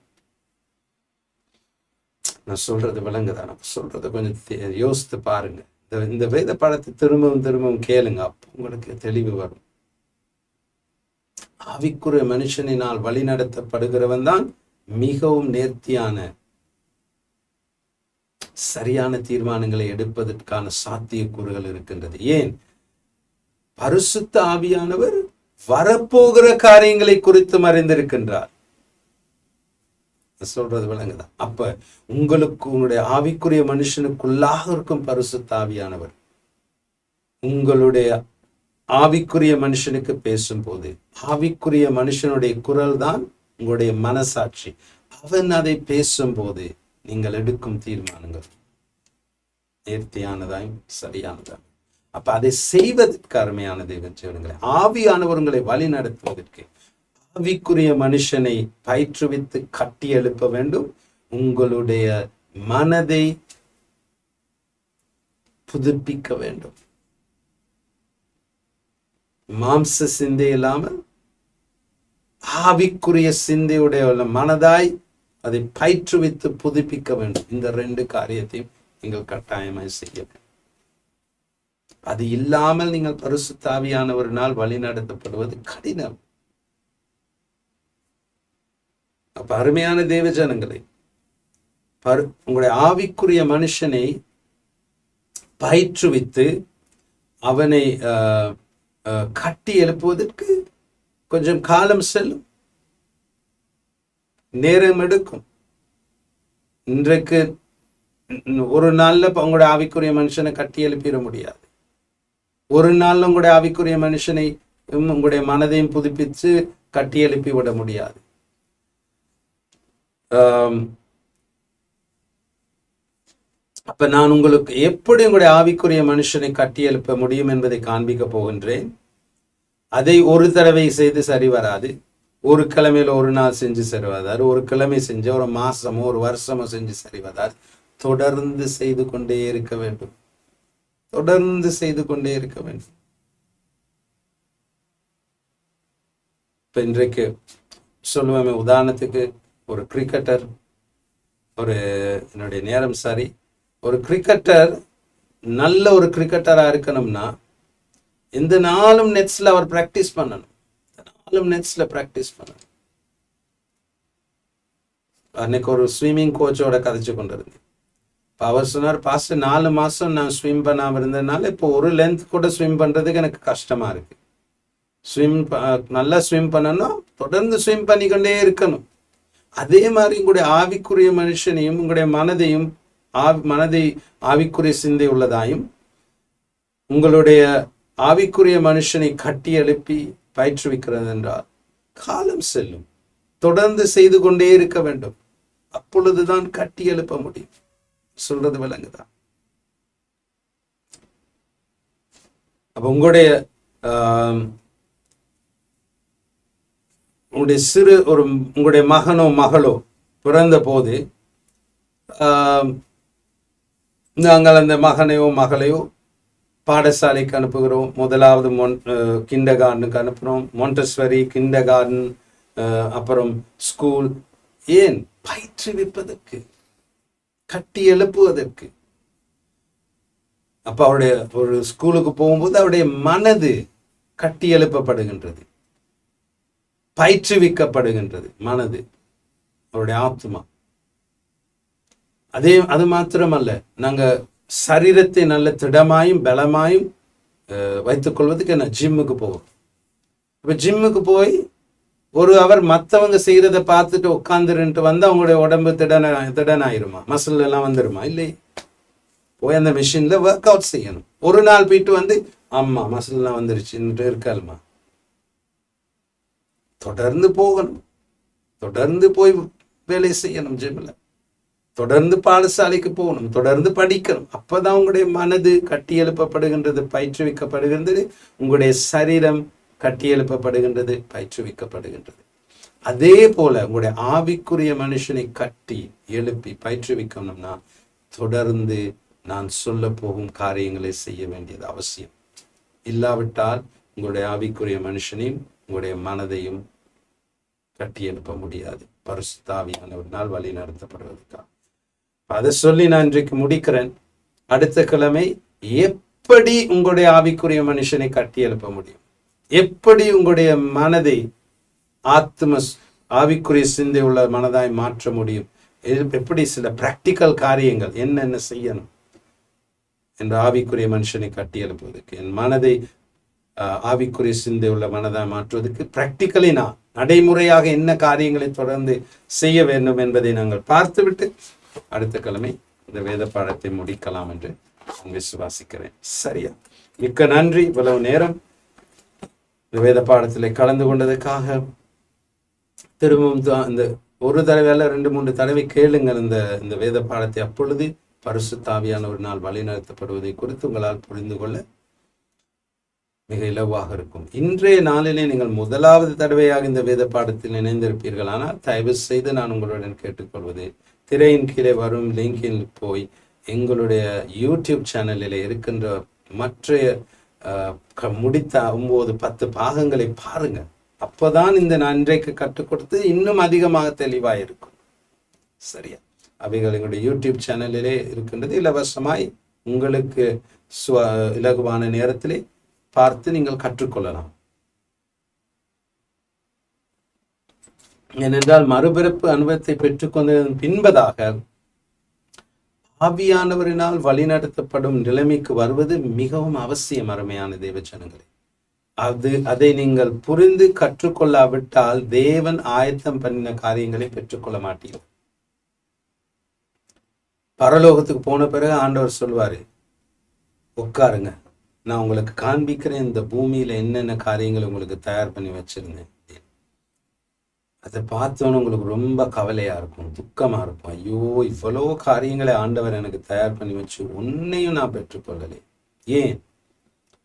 நான் சொல்றது விளங்குதான்? நான் சொல்றதை கொஞ்சம் யோசித்து பாருங்க. இந்த வேத பாடத்தை திரும்பவும் கேளுங்க. அப்போ உங்களுக்கு தெளிவு வரும். ஆவிக்குரிய மனுஷனினால் வழி நடத்தப்படுகிறவன் தான் மிகவும் நேர்த்தியான சரியான தீர்மானங்களை எடுப்பதற்கான சாத்தியக்கூறுகள் இருக்கின்றது. ஏன்? பரிசுத்த ஆவியானவர் வரப்போகிற காரியங்களை குறித்து அறிந்திருக்கின்றார். சொல்றது விளங்குதான்? அப்ப உங்களுக்கு உங்களுடைய ஆவிக்குரிய மனுஷனுக்குள்ளாக இருக்கும் பரிசுத்த ஆவியானவர் உங்களுடைய ஆவிக்குரிய மனுஷனுக்கு பேசும்போது, ஆவிக்குரிய மனுஷனுடைய குரல் தான் உங்களுடைய மனசாட்சி. அவன் அதை பேசும்போது நீங்கள் எடுக்கும் தீர்மானங்கள் நேர்த்தியானதாயும் சரியானதாயும். அப்ப அதை செய்வதற்கு அருமையான தேவன் செய்வீங்களே, ஆவியானவர் உங்களை வழி நடத்துவதற்கு ஆவிக்குரிய மனுஷனை பயிற்றுவித்து கட்டி எழுப்ப வேண்டும். உங்களுடைய மனதை புதுப்பிக்க வேண்டும். மாம்ச சிந்தை இல்லாமல் ஆவிக்குரிய சிந்தையுடைய மனதாய் அதை பயிற்றுவித்து புதுப்பிக்க வேண்டும். இந்த ரெண்டு காரியத்தையும் நீங்கள் கட்டாயமாய் செய்ய வேண்டும். அது இல்லாமல் நீங்கள் பரிசுத்த ஆவியானவரினால் வழி நடத்தப்படுவது கடினம். அப்ப அருமையான தேவ ஜனங்களை, உங்களுடைய ஆவிக்குரிய மனுஷனை பயிற்றுவித்து அவனை கட்டி எழுப்புவதற்கு கொஞ்சம் காலம் செல்லும், நேரம் எடுக்கும். இன்றைக்கு ஒரு நாள்ல உங்களுடைய ஆவிக்குரிய மனுஷனை கட்டி எழுப்பிட முடியாது. ஒரு நாள்ல உங்களுடைய ஆவிக்குரிய மனுஷனை உங்களுடைய மனதையும் புதுப்பித்து கட்டி எழுப்பி விட முடியாது. அப்ப நான் உங்களுக்கு எப்படி உங்களுடைய ஆவிக்குரிய மனுஷனை கட்டி எழுப்ப முடியும் என்பதை காண்பிக்க போகின்றேன். அதை ஒரு தடவை செய்து சரி வராது. ஒரு கிழமையில ஒரு நாள் செஞ்சு சரி வராது. ஒரு கிழமை செஞ்ச ஒரு மாசமோ ஒரு வருஷமோ செஞ்சு சரி வராது. தொடர்ந்து செய்து கொண்டே இருக்க வேண்டும். தொடர்ந்து செய்து கொண்டே இருக்க வேண்டும். இப்ப இன்றைக்கு சொல்லுவேன், உதாரணத்துக்கு ஒரு கிரிக்கெட்டர், என்னுடைய நேரம் சரி, ஒரு கிரிக்கெட்டர் நல்ல ஒரு கிரிக்கெட்டரா இருக்கணும்னா இந்த நாளும் நெட்ஸ்ல அவர் பிராக்டிஸ் பண்ணணும். நெட்ஸ்ல பிராக்டிஸ் பண்ணணும். அன்னைக்கு ஒரு ஸ்விம்மிங் கோச்சோட கதைச்சு கொண்டிருந்தேன். அவர் சொன்னார், பாஸ்ட் 4 மாசம் நான் ஸ்விம் பண்ணாம இருந்ததுனால இப்போ ஒரு லென்த் கூட ஸ்விம் பண்றதுக்கு எனக்கு கஷ்டமா இருக்கு. நல்லா ஸ்விம் பண்ணணும், தொடர்ந்து ஸ்விம் பண்ணிக்கொண்டே இருக்கணும். அதே மாதிரி உங்களுடைய ஆவிக்குரிய மனுஷனையும் உங்களுடைய மனதை ஆவிக்குரிய சிந்தை உள்ளதாயும் உங்களுடைய ஆவிக்குரிய மனுஷனை கட்டி எழுப்பி பயிற்றுவிக்கிறது என்றால் காலம் செல்லும். தொடர்ந்து செய்து கொண்டே இருக்க வேண்டும். அப்பொழுதுதான் கட்டி எழுப்ப முடியும். சொல்றது விளங்குதான்? அப்ப உங்களுடைய உங்களுடைய மகனோ மகளோ பிறந்த போது நாங்கள் அந்த மகனையோ மகளையோ பாடசாலைக்கு அனுப்புகிறோம். முதலாவது கிண்டர் கார்டனுக்கு அனுப்புகிறோம், மாண்டெஸ்வரி, கிண்டர் கார்டன், அப்புறம் ஸ்கூல். ஏன்? பயிற்றுவிப்பதற்கு, கட்டி எழுப்புவதற்கு. அப்ப அவருடைய ஒரு ஸ்கூலுக்கு போகும்போது அவருடைய மனது கட்டி எழுப்பப்படுகின்றது, பயிற்றுவிக்கப்படுகின்றது. மனது, அவருடைய ஆத்மா. அது மாத்திரமல்ல, நாங்க சரீரத்தை நல்ல திடமாயும் பலமாயும் வைத்துக் கொள்வதுக்கு என்ன, ஜிம்முக்கு போவோம். இப்ப ஜிம்முக்கு போய் ஒரு அவர் மற்றவங்க செய்யறதை பார்த்துட்டு உட்காந்துருன்ட்டு வந்து அவங்களுடைய உடம்பு திடனாயிருமா, மசில் எல்லாம் வந்துருமா? இல்லை. போய் அந்த மிஷின்ல ஒர்க் அவுட் செய்யணும். ஒரு நாள் போயிட்டு வந்து ஆமா மசில்லாம் வந்துருச்சுன்னுட்டு இருக்காருமா. தொடர்ந்து போகணும், தொடர்ந்து போய் வேலை செய்யணும், ஜிம்ல தொடர்ந்து பாடசாலைக்கு போகணும், தொடர்ந்து படிக்கணும். அப்பதான் உங்களுடைய மனது கட்டி எழுப்பப்படுகின்றது, பயிற்றுவிக்கப்படுகின்றது. உங்களுடைய சரீரம் கட்டி எழுப்பப்படுகின்றது, பயிற்றுவிக்கப்படுகின்றது. அதே போல உங்களுடைய ஆவிக்குரிய மனுஷனை கட்டி எழுப்பி பயிற்றுவிக்கணும்னா தொடர்ந்து நான் சொல்ல போகும் காரியங்களை செய்ய வேண்டியது அவசியம். இல்லாவிட்டால் உங்களுடைய ஆவிக்குரிய மனுஷனையும் உங்களுடைய மனதையும் கட்டி எழுப்ப முடியாது, பரிசுத்த ஆவியானவரினால் வழி நடத்தப்படுவதற்காக. அதை சொல்லி நான் இன்றைக்கு முடிக்கிறேன். அடுத்த கிழமை எப்படி உங்களுடைய ஆவிக்குரிய மனுஷனை கட்டி எழுப்ப முடியும், எப்படி உங்களுடைய மனதை ஆவிக்குரிய சிந்தை உள்ள மனதாய் மாற்ற முடியும், எப்படி சில பிராக்டிக்கல் காரியங்கள் என்னென்ன செய்யணும் என்ற ஆவிக்குரிய மனுஷனை கட்டி எழுப்புவதற்கு, என் மனதை ஆவிக்குரிய சிந்தை உள்ள மனதாய் மாற்றுவதற்கு பிராக்டிக்கலி நான் நடைமுறையாக என்ன காரியங்களை தொடர்ந்து செய்ய வேண்டும் என்பதை நாங்கள் பார்த்துவிட்டு அடுத்த கிழமை இந்த வேத பாடத்தை முடிக்கலாம் என்று விசுவாசிக்கிறேன். சரியா? மிக்க நன்றி. இவ்வளவு நேரம் இந்த வேத பாடத்தில் கலந்து கொண்டதுக்காக. திரும்பவும் இந்த ஒரு தடவை அல்ல 2-3 தடவை கேளுங்கள் இந்த வேத பாடத்தை. அப்பொழுது பரிசுத்த ஆவியானவரினால் வழி நடத்தப்படுவதை குறித்து உங்களால் புரிந்து கொள்ள மிக இலவாக இருக்கும். இன்றைய நாளிலே நீங்கள் முதலாவது தடவையாக இந்த வேத பாடத்தில் இணைந்திருப்பீர்கள். ஆனால் தயவு செய்து நான் உங்களுடன் கேட்டுக்கொள்வது, திரையின் கீழே வரும் லிங்கில் போய் எங்களுடைய யூடியூப் சேனலில் இருக்கின்ற மற்ற முடித்த 9-10 பாகங்களை பாருங்க. அப்போதான் இந்த நான் இன்றைக்கு கற்றுக் கொடுத்து இன்னும் அதிகமாக தெளிவாக இருக்கும். சரியா? அவைகள் எங்களுடைய யூடியூப் சேனலிலே இருக்கின்றது. இலவசமாய் உங்களுக்கு இலகுவான நேரத்திலே பார்த்து நீங்கள் கற்றுக்கொள்ளலாம். ஏனென்றால் மறுபிறப்பு அனுபவத்தை பெற்றுக்கொண்டதன் பின்பதாக ஆவியானவரினால் வழிநடத்தப்படும் நிலைமைக்கு வருவது மிகவும் அவசியம். அருமையான தேவ ஜனங்களே, அதை நீங்கள் புரிந்து கற்றுக்கொள்ளாவிட்டால் தேவன் ஆயத்தம் பண்ணின காரியங்களை பெற்றுக்கொள்ள மாட்டீர்கள். பரலோகத்துக்கு போன பிறகு ஆண்டவர் சொல்வாரு, உட்காருங்க, நான் உங்களுக்கு காண்பிக்கிறேன் இந்த பூமியில என்னென்ன காரியங்கள் உங்களுக்கு தயார் பண்ணி வச்சிருந்தேன். அதை பார்த்தோன்னு உங்களுக்கு ரொம்ப கவலையா இருக்கும், துக்கமா இருக்கும். ஐயோ, இவ்வளோ காரியங்களை ஆண்டவர் எனக்கு தயார் பண்ணி வச்சு உன்னையும் நான் பெற்றுக்கொள்ளலே. ஏன்?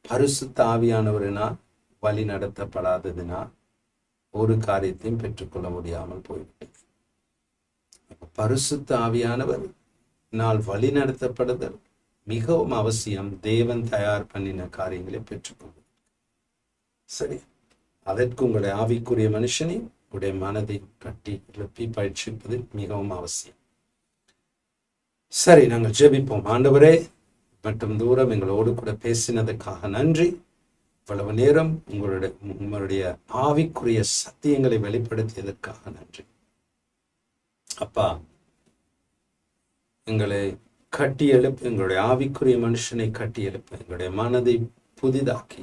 பரிசுத்த ஆவியானவரினால் வழி நடத்தப்படாததினால் ஒரு காரியத்தையும் பெற்றுக்கொள்ள முடியாமல் போய்விட்டது. பரிசுத்த ஆவியானவர் நாள் வழி நடத்தப்படுதல் மிகவும் அவசியம். தேவன் தயார் பண்ணின காரியங்களை பெற்றுக்கொள்வது. சரி, அதற்கு உங்களுடைய ஆவிக்குரிய மனுஷனை உடைய மனதை கட்டி எழுப்பி பயிற்சிப்பது மிகவும் அவசியம். சரி, நாங்கள் ஜெபிப்போம். ஆண்டவரே, மற்றும் தூரம் எங்களோடு கூட பேசினதுக்காக நன்றி. இவ்வளவு நேரம் உங்களுடைய ஆவிக்குரிய சத்தியங்களை வெளிப்படுத்தியதற்காக நன்றி. அப்பா, எங்களை கட்டி எழுப்பு, எங்களுடைய ஆவிக்குரிய மனுஷனை கட்டி எழுப்பு, எங்களுடைய மனதை புதிதாக்கி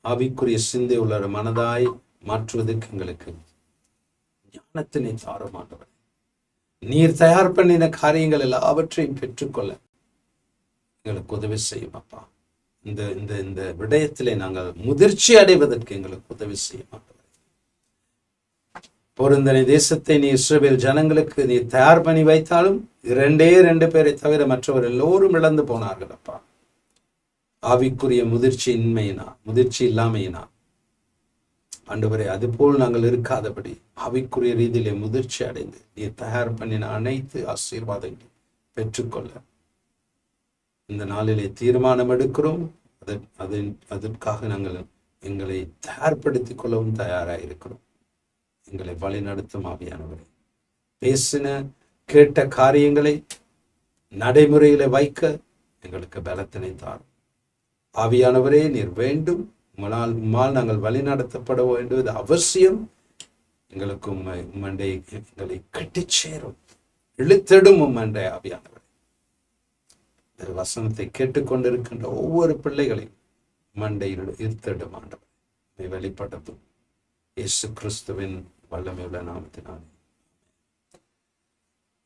ஆவிக்குரிய சிந்தை உள்ள மனதாய் மாற்றுவதற்கு எங்களுக்கு ஞானத்தினை தாரும் ஆண்டவரே. நீர் தயார் பண்ணின காரியங்கள் எல்லாவற்றையும் பெற்றுக்கொள்ள எங்களுக்கு உதவி செய்யும் அப்பா. இந்த விடயத்திலே நாங்கள் முதிர்ச்சி அடைவதற்கு எங்களுக்கு உதவி செய்யும் ஆண்டவரே. பொருந்தனை தேசத்தை நீ இஸ்ரவேல் ஜனங்களுக்கு நீ தயார் பண்ணி வைத்தாலும் 2 பேரை தவிர மற்றவர் எல்லோரும் இழந்து போனார்கள் அப்பா. ஆவிக்குரிய முதிர்ச்சி இல்லாமையினா ஆண்டவரே, அதுபோல் நாங்கள் இருக்காதபடி ஆவிக்குரிய ரீதியிலே முதிர்ச்சி அடைந்து நீ தயார் பண்ணின அனைத்து ஆசீர்வாதங்களை பெற்றுக்கொள்ள இந்த நாளிலே தீர்மானம் எடுக்கிறோம். அதற்காக நாங்கள் எங்களை தயார்படுத்திக் கொள்ளவும் தயாராக இருக்கிறோம். எங்களை வழி நடத்தும் ஆவியானவரே, பேசின கேட்ட காரியங்களை நடைமுறையில வைக்க எங்களுக்கு பலத்தினை தாரும். ஆவியானவரே நீர் வேண்டும், உம்மால் நாங்கள் வழி நடத்தப்பட வேண்டுவது அவசியம். எங்களுக்கு உம்மண்டை எங்களை கட்டிச் சேரும், இழுத்திடும் உம்மண்டை ஆவியானவர். வசனத்தை கேட்டுக்கொண்டிருக்கின்ற ஒவ்வொரு பிள்ளைகளையும் மண்டையில் இழுத்திடும் ஆண்டவர் வெளிப்பட்டதும் இயேசு கிறிஸ்துவின் வல்லமையுள்ள நாமத்தினாலே.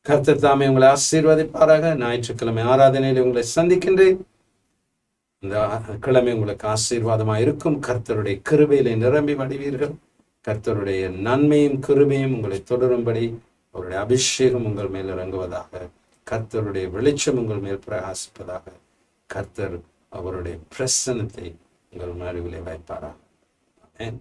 கர்த்தர் தாமே உங்களை ஆசீர்வதிப்பாராக. ஞாயிற்றுக்கிழமை ஆராதனையில் உங்களை சந்திக்கின்றேன். இந்த கிழமை உங்களுக்கு ஆசீர்வாதமாக இருக்கும். கர்த்தருடைய கிருபையிலே நிரம்பி வடிவீர்கள். கர்த்தருடைய நன்மையும் கிருபையும் உங்களை தொடரும்படி அவருடைய அபிஷேகம் உங்கள் மேல் இறங்குவதாக. கர்த்தருடைய வெளிச்சம் உங்கள் மேல் பிரகாசிப்பதாக. கர்த்தர் அவருடைய பிரசன்னத்தை உங்கள் நடுவிலே வைப்பாராக. ஆமென்.